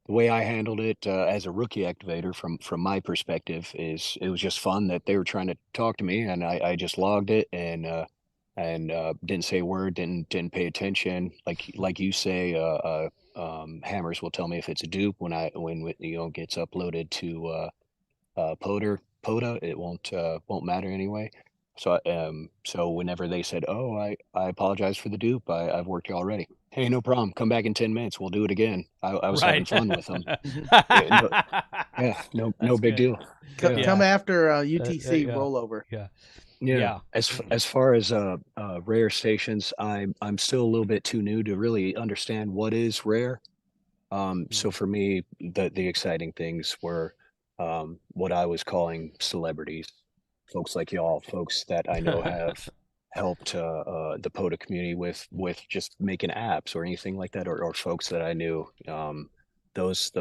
The way I handled it as a rookie activator, from my perspective, is it was just fun that they were trying to talk to me, and I just logged it and didn't say a word, didn't pay attention. Like you say, hammers will tell me if it's a dupe when it gets uploaded to POTA, it won't matter anyway. So whenever they said, "Oh, I apologize for the dupe. I've worked you already." Hey, no problem. Come back in 10 minutes. We'll do it again. I was having fun with them. No big deal. Come after UTC rollover. Yeah. As far as rare stations, I'm still a little bit too new to really understand what is rare. So for me, the exciting things were what I was calling celebrities, folks like y'all, folks that I know have helped the POTA community with just making apps or anything like that, or folks that I knew. Those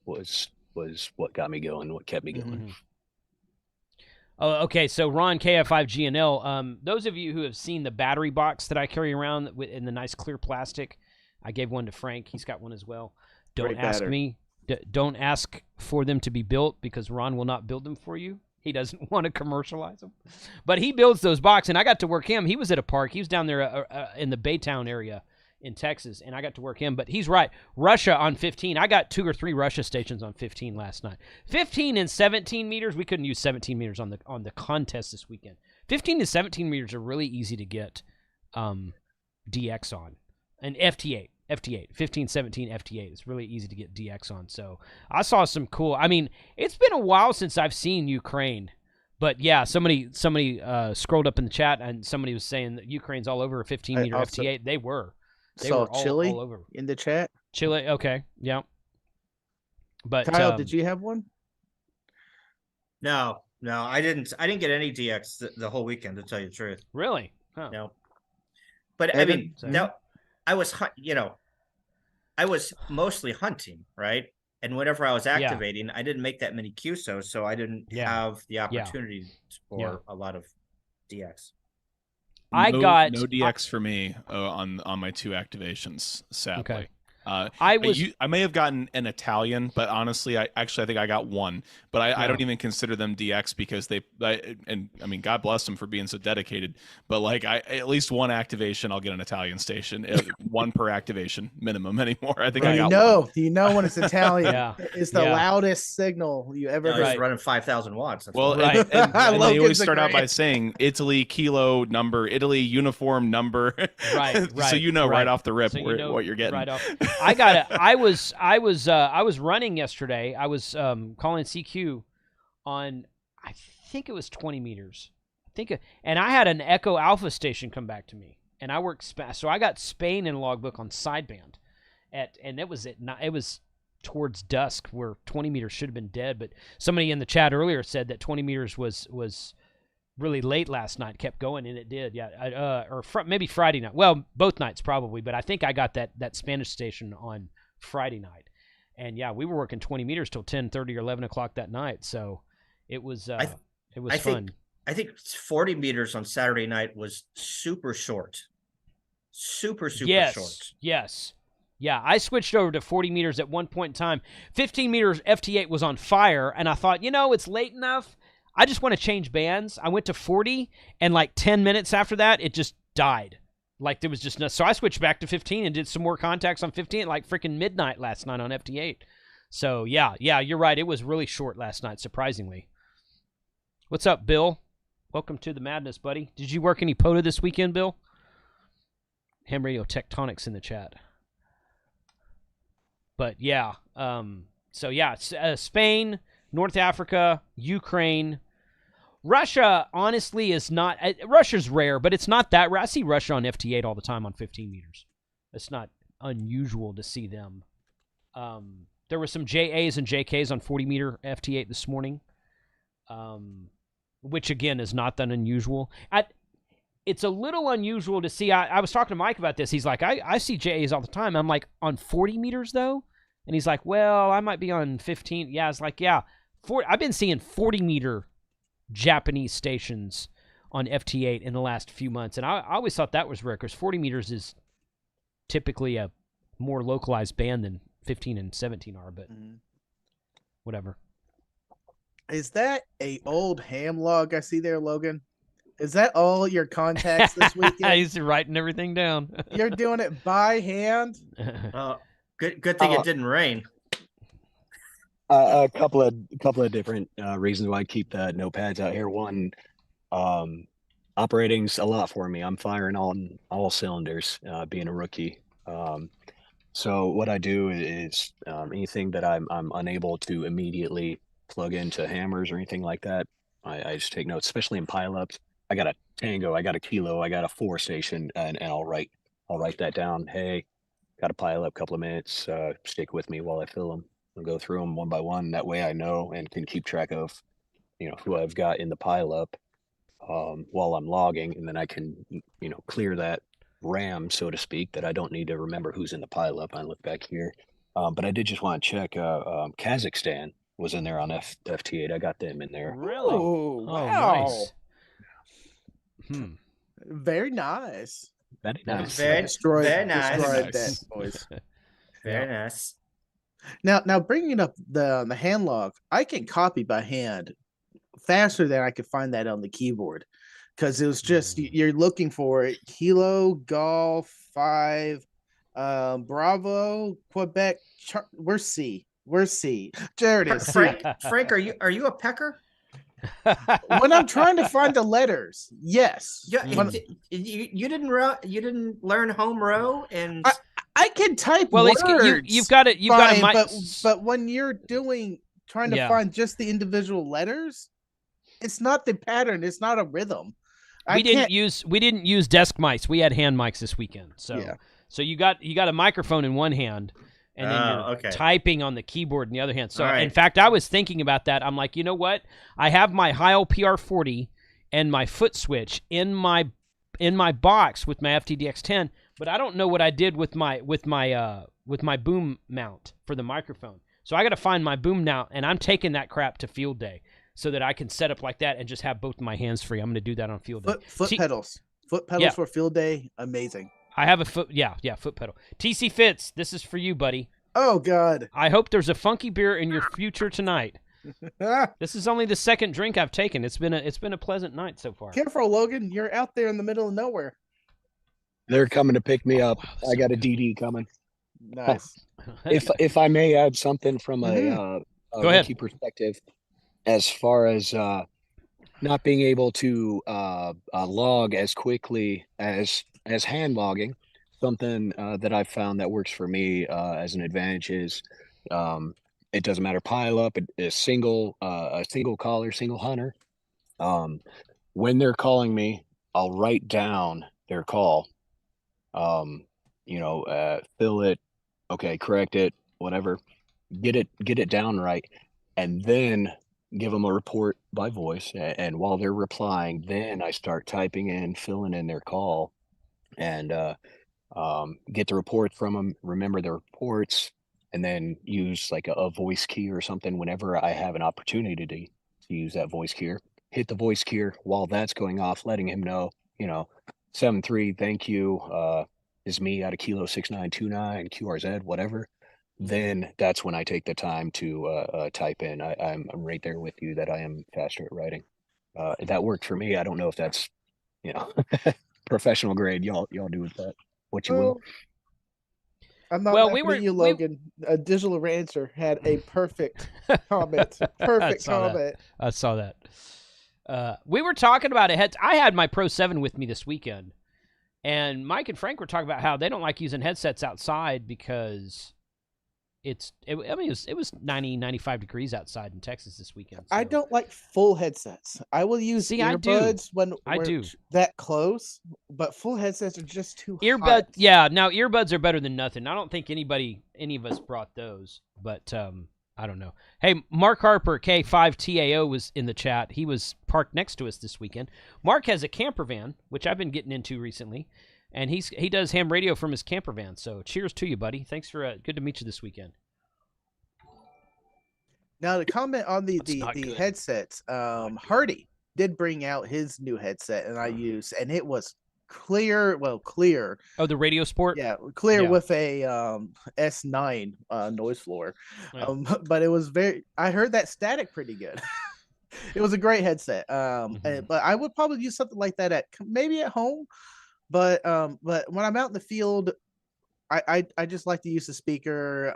was what got me going, what kept me going. Mm-hmm. Oh, okay. So Ron KF5GNL, those of you who have seen the battery box that I carry around in the nice clear plastic, I gave one to Frank. He's got one as well. Don't ask me. Don't ask for them to be built because Ron will not build them for you. He doesn't want to commercialize them. But he builds those boxes, and I got to work him. He was at a park. He was down there in the Baytown area in Texas, and I got to work him. But he's right. Russia on 15. I got 2 or 3 Russia stations on 15 last night. 15 and 17 meters. We couldn't use 17 meters on the contest this weekend. 15 to 17 meters are really easy to get DX on. And FT8, 15, 17, FT8. It's really easy to get DX on. So I saw some cool. I mean, it's been a while since I've seen Ukraine. But yeah, somebody scrolled up in the chat and somebody was saying that Ukraine's all over a 15-meter FT8. They were. They saw were Chile all over in the chat. Chile, okay, yeah. But Kyle, did you have one? No, I didn't get any DX the whole weekend, to tell you the truth. Really? Huh. No. But Evan, I mean, I was mostly hunting, right? And whenever I was activating, I didn't make that many QSOs, so I didn't have the opportunity for a lot of DX. No DX for me on my 2 activations, sadly. Okay. I may have gotten an Italian, but honestly, I think I got one. But I don't even consider them DX because and I mean, God bless them for being so dedicated. But like, at least one activation, I'll get an Italian station, 1 per activation minimum anymore. I think I got one. You know when it's Italian, it's the loudest signal you ever heard. It's running 5,000 watts. That's well, and they always start out by saying Italy kilo number, Italy uniform number, right? So you know right off the rip what you're getting. Right off. I got it. I was running yesterday. I was calling CQ on, I think it was 20 meters. And I had an Echo Alpha station come back to me, and I worked so I got Spain in logbook on sideband, and it was towards dusk where 20 meters should have been dead. But somebody in the chat earlier said that 20 meters was really late last night, kept going, and it did, maybe Friday night. Well, both nights probably, but I think I got that Spanish station on Friday night, and we were working 20 meters till 10:30 or 11 o'clock that night. So it was fun. I think 40 meters on Saturday night was super short, super short. Yes. Yeah, I switched over to 40 meters at one point in time. 15 meters FT8 was on fire, and I thought, it's late enough. I just want to change bands. I went to 40, and like 10 minutes after that, it just died. Like there was just no. So I switched back to 15 and did some more contacts on 15 at like freaking midnight last night on FT8. So yeah, you're right. It was really short last night, surprisingly. What's up, Bill? Welcome to the madness, buddy. Did you work any POTA this weekend, Bill? Ham Radio Tectonics in the chat. But yeah, Spain, North Africa, Ukraine. Russia, honestly, is not... Russia's rare, but it's not that rare. I see Russia on FT8 all the time on 15 meters. It's not unusual to see them. There were some JAs and JKs on 40-meter FT8 this morning, which, again, is not that unusual. It's a little unusual to see. I was talking to Mike about this. He's like, I see JAs all the time. I'm like, on 40 meters, though? And he's like, well, I might be on 15. Yeah, it's like, yeah. I've been seeing 40-meter Japanese stations on FT8 in the last few months. And I always thought that was rare because 40 meters is typically a more localized band than 15 and 17 are, but whatever. Is that a old ham log I see there, Logan? Is that all your contacts this weekend? He's writing everything down. You're doing it by hand? Good thing it didn't rain. A couple of different reasons why I keep the notepads out here. One, operating's a lot for me. I'm firing on all cylinders, being a rookie. So what I do is anything that I'm unable to immediately plug into hammers or anything like that, I just take notes, especially in pileups. I got a tango, I got a kilo, I got a 4 station, and I'll write that down. Hey, got a pile up, couple of minutes. Stick with me while I fill them. I'll go through them one by one. That way I know and can keep track of, who I've got in the pile up while I'm logging, and then I can, clear that RAM, so to speak, that I don't need to remember who's in the pile up. I look back here. But I did just want to check Kazakhstan was in there on FT8. I got them in there. Really? Oh, wow. Nice. Very nice. Very nice. Very nice. Destroyed that, boys. Very nice. Now bringing up the hand log, I can copy by hand faster than I could find that on the keyboard, because it was just you're looking for it. Kilo Golf 5, Bravo Quebec. Where's C? There it is. Frank, are you a pecker? When I'm trying to find the letters, yes. Yeah, you didn't learn home row, and I can type words. You've got it. But when you're trying to find just the individual letters, it's not the pattern. It's not a rhythm. We didn't use desk mics. We had hand mics this weekend. So you got a microphone in one hand, and then you're typing on the keyboard in the other hand. So in fact, I was thinking about that. I'm like, you know what? I have my Heil PR40 and my foot switch in my box with my FTDX10, but I don't know what I did with my boom mount for the microphone. So I got to find my boom mount, and I'm taking that crap to field day so that I can set up like that and just have both of my hands free. I'm going to do that on field day. Foot pedals for field day, amazing. I have a foot pedal. TC Fitz, this is for you, buddy. Oh God! I hope there's a funky beer in your future tonight. This is only the second drink I've taken. It's been a pleasant night so far. Careful, Logan. You're out there in the middle of nowhere. They're coming to pick me up. I got a DD coming. Nice. If I may add something from a rookie perspective, as far as not being able to log as quickly as hand logging, something that I've found that works for me as an advantage is it doesn't matter pile up, a single caller, single hunter. When they're calling me, I'll write down their call. Fill it, correct it, whatever. Get it down right, and then give them a report by voice. And while they're replying, then I start typing in, filling in their call, and get the report from them, remember the reports, and then use like a voice key or something whenever I have an opportunity to use that voice key. Hit the voice key while that's going off, letting him know, 7-3, thank you, is me out of Kilo 6929, QRZ, whatever. Then that's when I take the time to type in. I'm right there with you that I am faster at writing. That worked for me. I don't know if that's, professional grade. Y'all do with that what you will. I'm not you, Logan. Digital Rancher had a perfect comment. Perfect comment. I saw that. We were talking about it. I had my Pro 7 with me this weekend, and Mike and Frank were talking about how they don't like using headsets outside because it was 90, 95 degrees outside in Texas this weekend. So. I don't like full headsets. I will use earbuds when we're that close, but full headsets are just too hot. Yeah, now earbuds are better than nothing. I don't think any of us brought those, but I don't know. Hey, Mark Harper, K5TAO, was in the chat. He was parked next to us this weekend. Mark has a camper van, which I've been getting into recently, and he does ham radio from his camper van. So cheers to you, buddy. Thanks for good to meet you this weekend. Now, to comment on the headsets, Hardy did bring out his new headset, and I used, and it was clear. Oh, the Radio Sport. Yeah, clear with a S9 noise floor. Yeah. But it was I heard that static pretty good. It was a great headset. But I would probably use something like that maybe at home. But when I'm out in the field, I just like to use the speaker.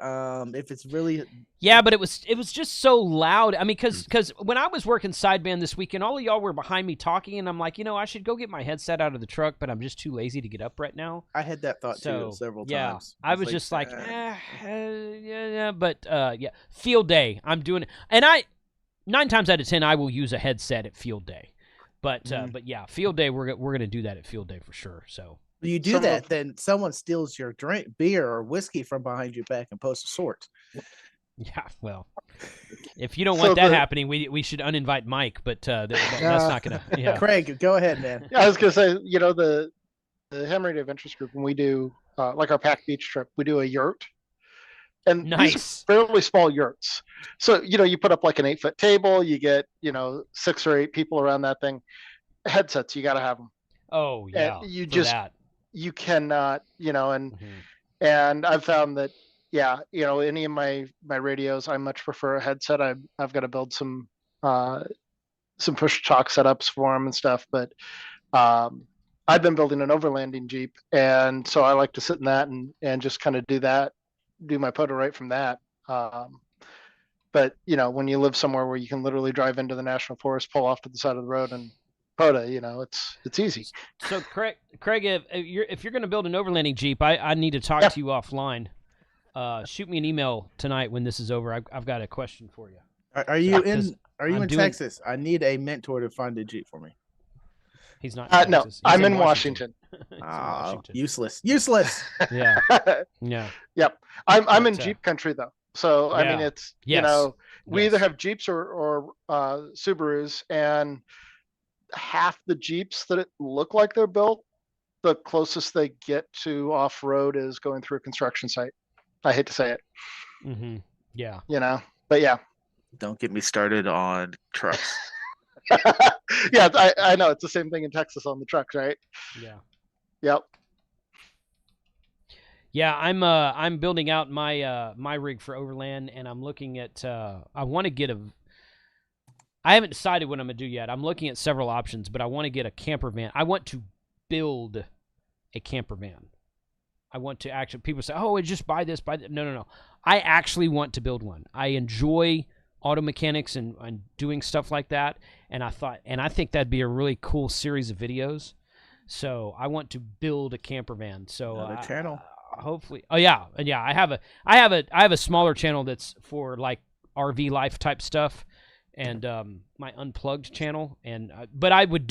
If it's really but it was just so loud. I mean, because when I was working sideband this weekend, all of y'all were behind me talking, and I'm like, I should go get my headset out of the truck, but I'm just too lazy to get up right now. I had that thought too several times. I was just like, field day. I'm doing it, and 9 times out of 10 I will use a headset at field day, but field day we're gonna do that at field day for sure. So. You do that, then someone steals your beer or whiskey from behind your back and posts a sort. Yeah, well, if you don't want that happening, we should uninvite Mike, but that's not going to... Yeah. Craig, go ahead, man. Yeah, I was going to say, the Ham Radio Adventures group, when we do, like our Pack Beach trip, we do a yurt. And nice. These are fairly small yurts. So, you put up like an 8-foot table, you get, 6 or 8 people around that thing. Headsets, you got to have them. Oh, yeah. And you cannot, and I've found that, any of my radios, I much prefer a headset. I've got to build some push talk setups for them and stuff, but I've been building an overlanding Jeep, and so I like to sit in that and just kind of do my POTA right from that. But when you live somewhere where you can literally drive into the national forest, pull off to the side of the road, and POTA, it's easy. So Craig, if you're going to build an overlanding Jeep, I need to talk to you offline. Shoot me an email tonight when this is over. I've got a question for you. Are you in Texas? I need a mentor to find a Jeep for me. He's not. No, I'm in Washington. Useless. Yeah. Yep. I'm in Jeep country though. So I mean, it's we either have Jeeps or Subarus, and half the Jeeps that look like they're built, the closest they get to off-road is going through a construction site. I hate to say it. Mm-hmm. Yeah. But yeah. Don't get me started on trucks. Yeah, I know. It's the same thing in Texas on the trucks, right? Yeah. Yep. Yeah, I'm building out my rig for overland, and I'm looking at I want to get I haven't decided what I'm going to do yet. I'm looking at several options, but I want to get a camper van. I want to build a camper van. I want to actually, people say, oh, just buy this, buy that. No. I actually want to build one. I enjoy auto mechanics and doing stuff like that. And I think that'd be a really cool series of videos. So I want to build a camper van. So another channel. Hopefully. Oh yeah. And yeah, I have a smaller channel that's for like RV life type stuff. And my unplugged channel, but I would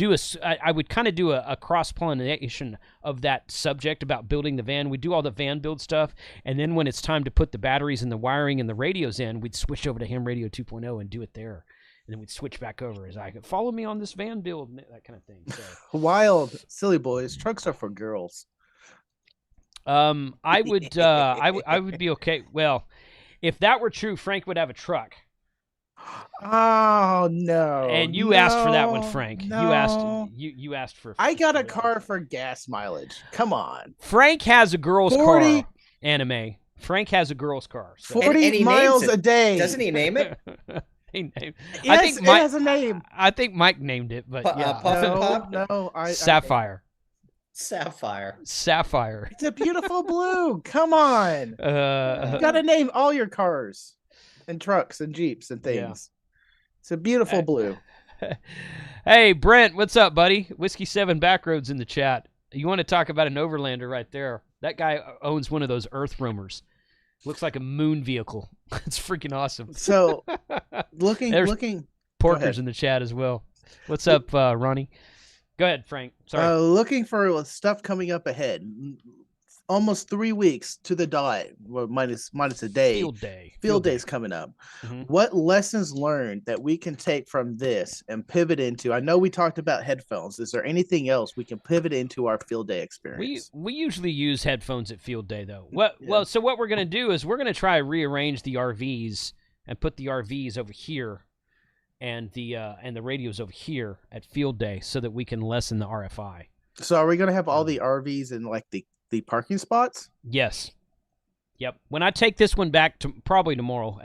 kind of do a cross pollination of that subject about building the van. We do all the van build stuff, and then when it's time to put the batteries and the wiring and the radios in, we'd switch over to Ham Radio 2.0 and do it there, and then we'd switch back over as I could follow me on this van build, that kind of thing. So. Wild, silly boys, trucks are for girls. I would be okay. Well, if that were true, Frank would have a truck. Oh no! And you asked for that one, Frank. No. You asked for. I got a car for gas mileage. Come on. Frank has a girl's car. Anime. Frank has a girl's car. So. 40 miles a day. Doesn't he name it? Yes, I think it has a name. I think Mike named it, but yeah. Puff and Pop? No. Sapphire. Sapphire. It's a beautiful blue. Come on. You gotta name all your cars. And trucks and Jeeps and things. Yeah. It's a beautiful blue. Hey, Brent, what's up, buddy? Whiskey 7 Backroads in the chat. You want to talk about an overlander right there. That guy owns one of those Earth roamers. Looks like a moon vehicle. It's freaking awesome. So, looking. Porkers in the chat as well. What's up, Ronnie? Go ahead, Frank. Sorry. Looking for stuff coming up ahead. Almost 3 weeks to the dot, well, minus a day. Field day's coming up. Mm-hmm. What lessons learned that we can take from this and pivot into? I know we talked about headphones. Is there anything else we can pivot into our field day experience? We usually use headphones at field day, though. Well, so what we're going to do is we're going to try to rearrange the RVs and put the RVs over here and the radios over here at field day so that we can lessen the RFI. So are we going to have all the RVs in like the parking spots? Yes. Yep. When I take this one back to probably tomorrow,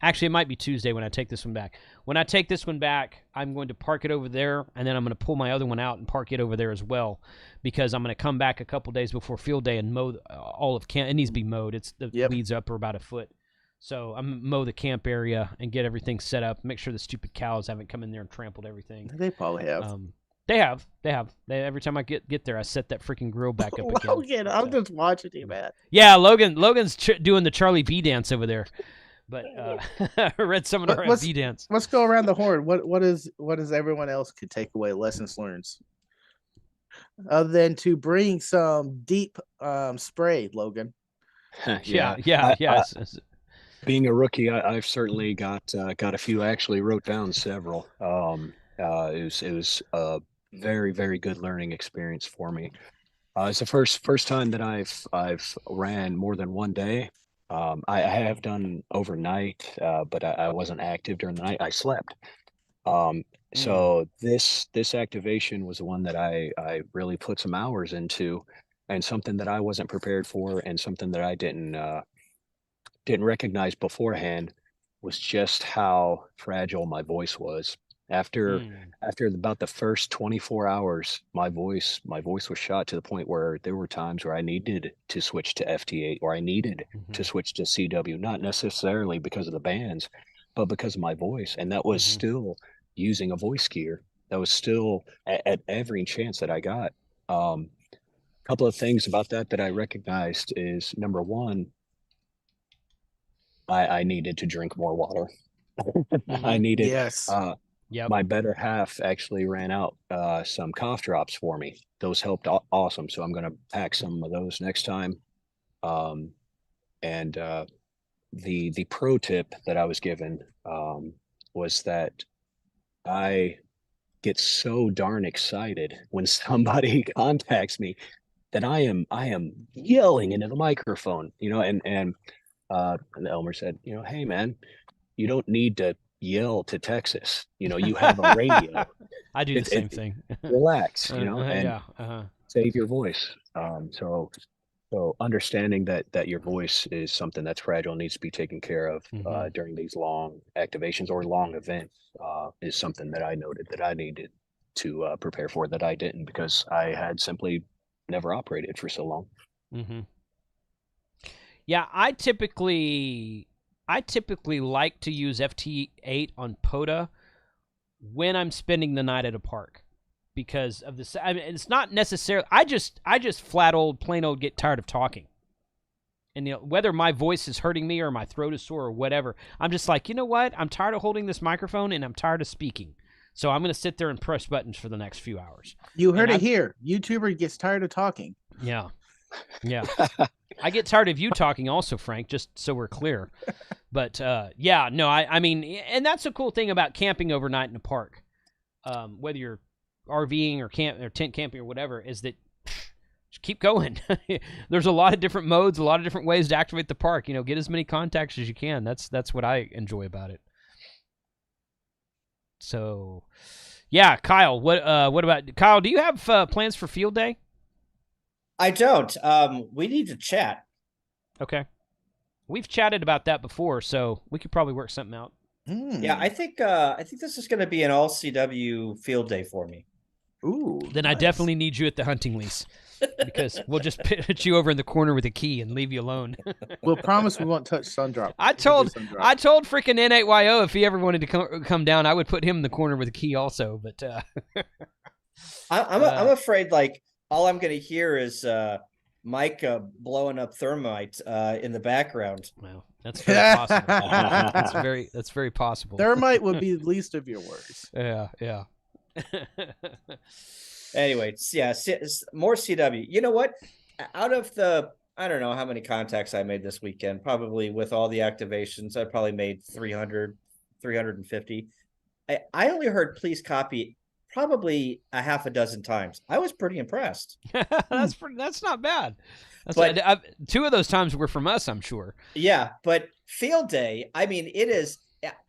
actually it might be Tuesday when I take this one back. When I take this one back, I'm going to park it over there, and then I'm going to pull my other one out and park it over there as well, because I'm going to come back a couple days before field day and mow all of camp. It needs to be mowed. The weeds up are about a foot. So I'm going to mow the camp area and get everything set up, make sure the stupid cows haven't come in there and trampled everything. They probably have. They have. Every time I get there, I set that freaking grill back up again. Logan, I'm just watching you, man. Yeah, Logan's doing the Charlie B dance over there. But I read some of the B dance. Let's go around the horn. What is everyone else could take away lessons learned? Other than to bring some deep spray, Logan. Yeah. Being a rookie, I've certainly got a few. I actually wrote down several. It was a very, very good learning experience for me. It's the first time that I've ran more than one day. I have done overnight, but I wasn't active during the night. I slept. So this activation was the one that I really put some hours into, and something that I wasn't prepared for, and something that I didn't recognize beforehand was just how fragile my voice was. After about the first 24 hours, my voice was shot to the point where there were times where I needed to switch to FT8, or I needed to switch to CW, not necessarily because of the bands, but because of my voice. And that was still using a voice gear. That was still at every chance that I got. A couple of things about that I recognized is, number one, I needed to drink more water. I needed, my better half actually ran out some cough drops for me. Those helped awesome. So I'm going to pack some of those next time. And the pro tip that I was given was that I get so darn excited when somebody contacts me that I am yelling into the microphone, and Elmer said, hey man, you don't need to yell to Texas. You have a radio. I do the same thing. Relax, and save your voice. So understanding that your voice is something that's fragile, needs to be taken care of during these long activations or long events is something that I noted that I needed to prepare for, that I didn't, because I had simply never operated for so long. Yeah, I typically like to use FT8 on POTA when I'm spending the night at a park, because of the. I mean, it's not necessarily. I just plain old get tired of talking, and whether my voice is hurting me or my throat is sore or whatever, I'm just like, you know what? I'm tired of holding this microphone and I'm tired of speaking. So I'm going to sit there and press buttons for the next few hours. You heard it here. YouTuber gets tired of talking. Yeah. I get tired of you talking also, Frank, just so we're clear. But, I mean, and that's a cool thing about camping overnight in a park, whether you're RVing or tent camping or whatever, is that just keep going. There's a lot of different modes, a lot of different ways to activate the park. Get as many contacts as you can. That's what I enjoy about it. So, yeah, Kyle, what about Kyle? Do you have plans for field day? I don't. We need to chat. Okay. We've chatted about that before, so we could probably work something out. Yeah, I think this is going to be an all CW field day for me. Ooh. Then nice. I definitely need you at the hunting lease, because we'll just put you over in the corner with a key and leave you alone. We'll promise we won't touch Sundrop. I told freaking N8YO if he ever wanted to come down, I would put him in the corner with a key also. But I'm afraid like all I'm going to hear is Mike blowing up thermite in the background. Well, that's very possible. That's very possible. Thermite would be the least of your worries. Yeah. Anyway, yeah, more CW. You know what? Out of the, I don't know how many contacts I made this weekend, probably with all the activations, I probably made 300, 350. I only heard please copy probably a half a dozen times. I was pretty impressed. That's not bad. But two of those times were from us, I'm sure. Yeah, but field day, I mean, it is.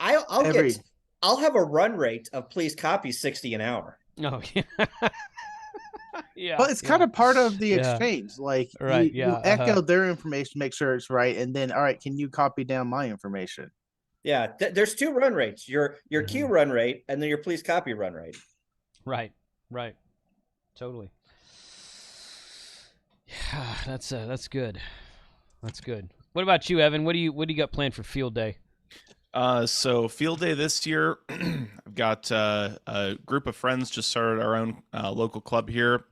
I'll have a run rate of please copy 60 an hour. Oh yeah. Yeah. But it's kind of part of the exchange. Like you echo their information, make sure it's right, and then all right, can you copy down my information? Yeah, there's 2 run rates. Your queue run rate and then your please copy run rate. Right. Totally. Yeah, that's good. That's good. What about you, Evan? What do you got planned for field day? So field day this year, I've got a group of friends just started our own local club here.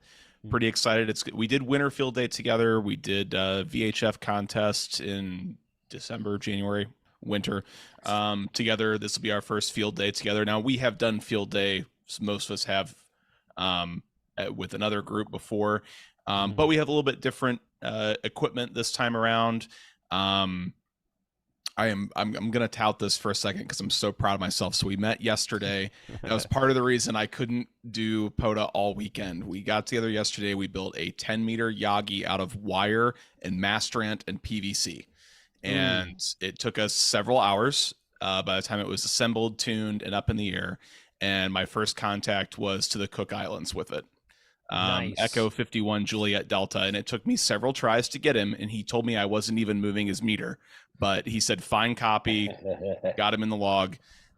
Pretty excited. We did winter field day together. We did VHF contest in December, January, winter together. This will be our first field day together. Now we have done field day. Most of us have with another group before, but we have a little bit different equipment this time around. I'm going to tout this for a second because I'm so proud of myself. So we met yesterday. That was part of the reason I couldn't do POTA all weekend. We got together yesterday. We built a 10-meter Yagi out of wire and Mastrant and PVC. And it took us several hours by the time it was assembled, tuned, and up in the air. And my first contact was to the Cook Islands with it. Nice. Echo 51 Juliet Delta. And it took me several tries to get him. And he told me I wasn't even moving his meter. But he said, fine copy, got him in the log.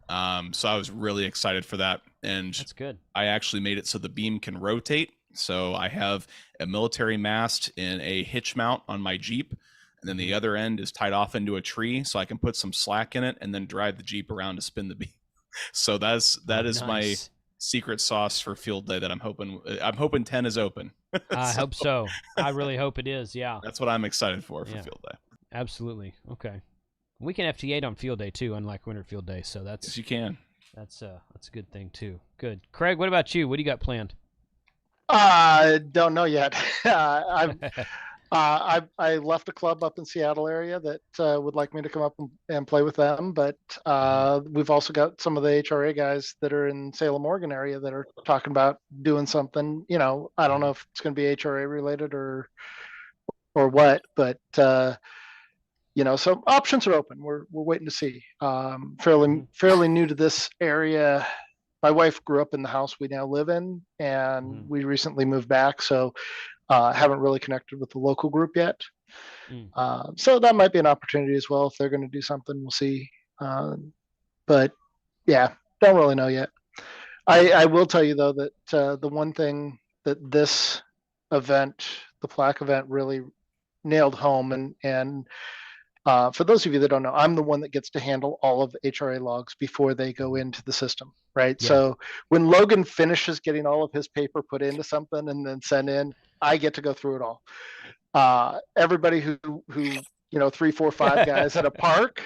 So I was really excited for that. And that's good. I actually made it so the beam can rotate. So I have a military mast in a hitch mount on my Jeep. And then the other end is tied off into a tree. So I can put some slack in it and then drive the Jeep around to spin the beam. So that is my secret sauce for field day that I'm hoping 10 is open. I hope so. I really hope it is. Yeah. That's what I'm excited for field day. Absolutely. Okay. We can FT8 on field day too, unlike winter field day. So yes, you can. That's a good thing too. Good. Craig, what about you? What do you got planned? Don't know yet. I left a club up in Seattle area that would like me to come up and play with them, but we've also got some of the HRA guys that are in Salem, Oregon area that are talking about doing something. You know, I don't know if it's going to be HRA related or what, but you know, so options are open. We're waiting to see. Fairly new to this area. My wife grew up in the house we now live in, and we recently moved back, so haven't really connected with the local group yet. So that might be an opportunity as well if they're going to do something. We'll see. But yeah, don't really know yet. I will tell you though that the one thing that this event, the Plaque event, really nailed home, and for those of you that don't know, I'm the one that gets to handle all of HRA logs before they go into the system, right? Yeah. So when Logan finishes getting all of his paper put into something and then sent in, I get to go through it all. Everybody who 3, 4, 5 guys at a park,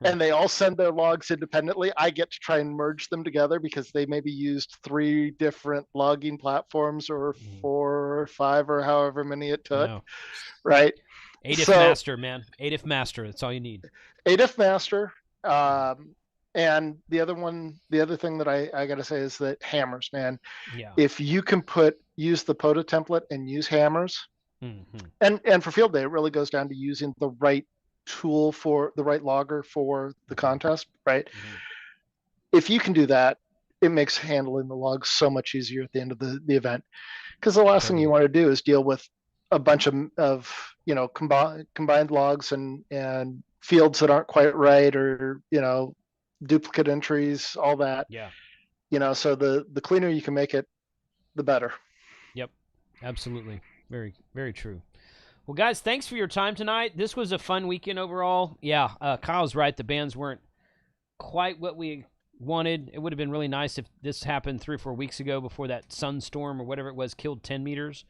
and they all send their logs independently, I get to try and merge them together because they maybe used 3 different logging platforms or 4 or 5 or however many it took, right? ADIF master, man. ADIF master. That's all you need. ADIF master. And the other thing that I got to say is that hammers, man. Yeah. If you can use the POTA template and use hammers, and for field day, it really goes down to using the right tool for the right logger for the contest, right? If you can do that, it makes handling the logs so much easier at the end of the event. Because the last thing you want to do is deal with a bunch of combined logs and fields that aren't quite right, or duplicate entries, all that. Yeah. So the cleaner you can make it, the better. Yep. Absolutely. Very, very true. Well, guys, thanks for your time tonight. This was a fun weekend overall. Yeah, Kyle's right. The bands weren't quite what we wanted. It would have been really nice if this happened 3 or 4 weeks ago before that sunstorm or whatever it was killed 10 meters.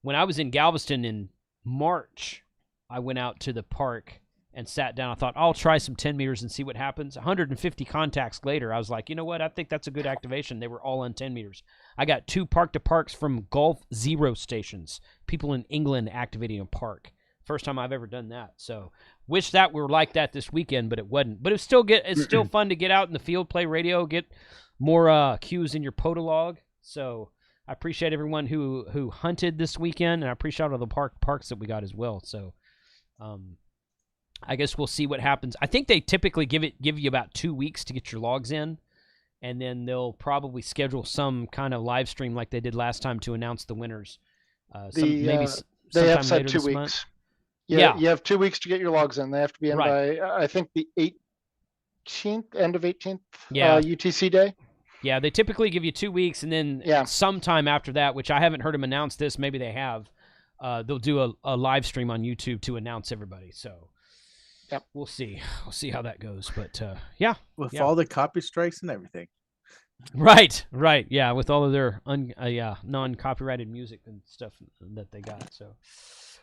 When I was in Galveston in March, I went out to the park and sat down. I thought, I'll try some 10 meters and see what happens. 150 contacts later, I was like, you know what? I think that's a good activation. They were all on 10 meters. I got 2 park-to-parks from Gulf Zero stations, people in England activating a park. First time I've ever done that. So wish that were like that this weekend, but it wasn't. But it's still fun to get out in the field, play radio, get more cues in your POTA log. So I appreciate everyone who hunted this weekend, and I appreciate all the parks that we got as well. So I guess we'll see what happens. I think they typically give you about 2 weeks to get your logs in, and then they'll probably schedule some kind of live stream like they did last time to announce the winners. They have said 2 weeks. Yeah, you have 2 weeks to get your logs in. They have to be in by I think the 18th, end of 18th, UTC day. Yeah, they typically give you 2 weeks, and then sometime after that, which I haven't heard them announce this, maybe they have, they'll do a live stream on YouTube to announce everybody. So we'll see. We'll see how that goes. But with all the copy strikes and everything. Right. Yeah, with all of their non-copyrighted music and stuff that they got. So,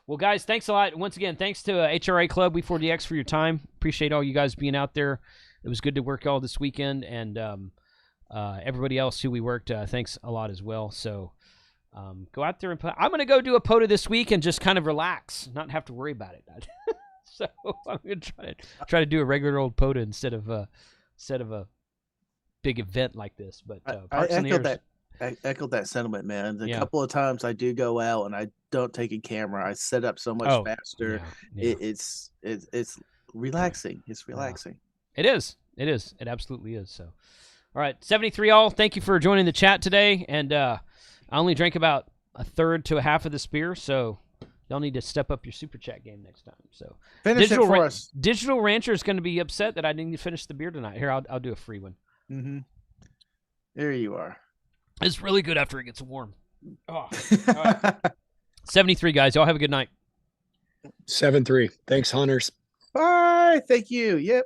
well, guys, thanks a lot. Once again, thanks to HRA Club We4DX for your time. Appreciate all you guys being out there. It was good to work all this weekend, and everybody else who we worked, thanks a lot as well. So go out there and play. I'm going to go do a POTA this week and just kind of relax, not have to worry about it. So I'm going to try to do a regular old POTA instead of a big event like this. But I echoed that sentiment, man. A couple of times I do go out and I don't take a camera. I set up so much faster. Yeah. It's relaxing. It's relaxing. It is. It absolutely is. So, all right, 73 all. Thank you for joining the chat today. And I only drank about a third to a half of this beer, so y'all need to step up your super chat game next time. So finish it for us. Digital Rancher is going to be upset that I didn't finish the beer tonight. Here, I'll do a free one. Mm-hmm. There you are. It's really good after it gets warm. Oh, all right. 73 guys. Y'all have a good night. 7-3. Thanks, Hunters. Bye. Thank you. Yep.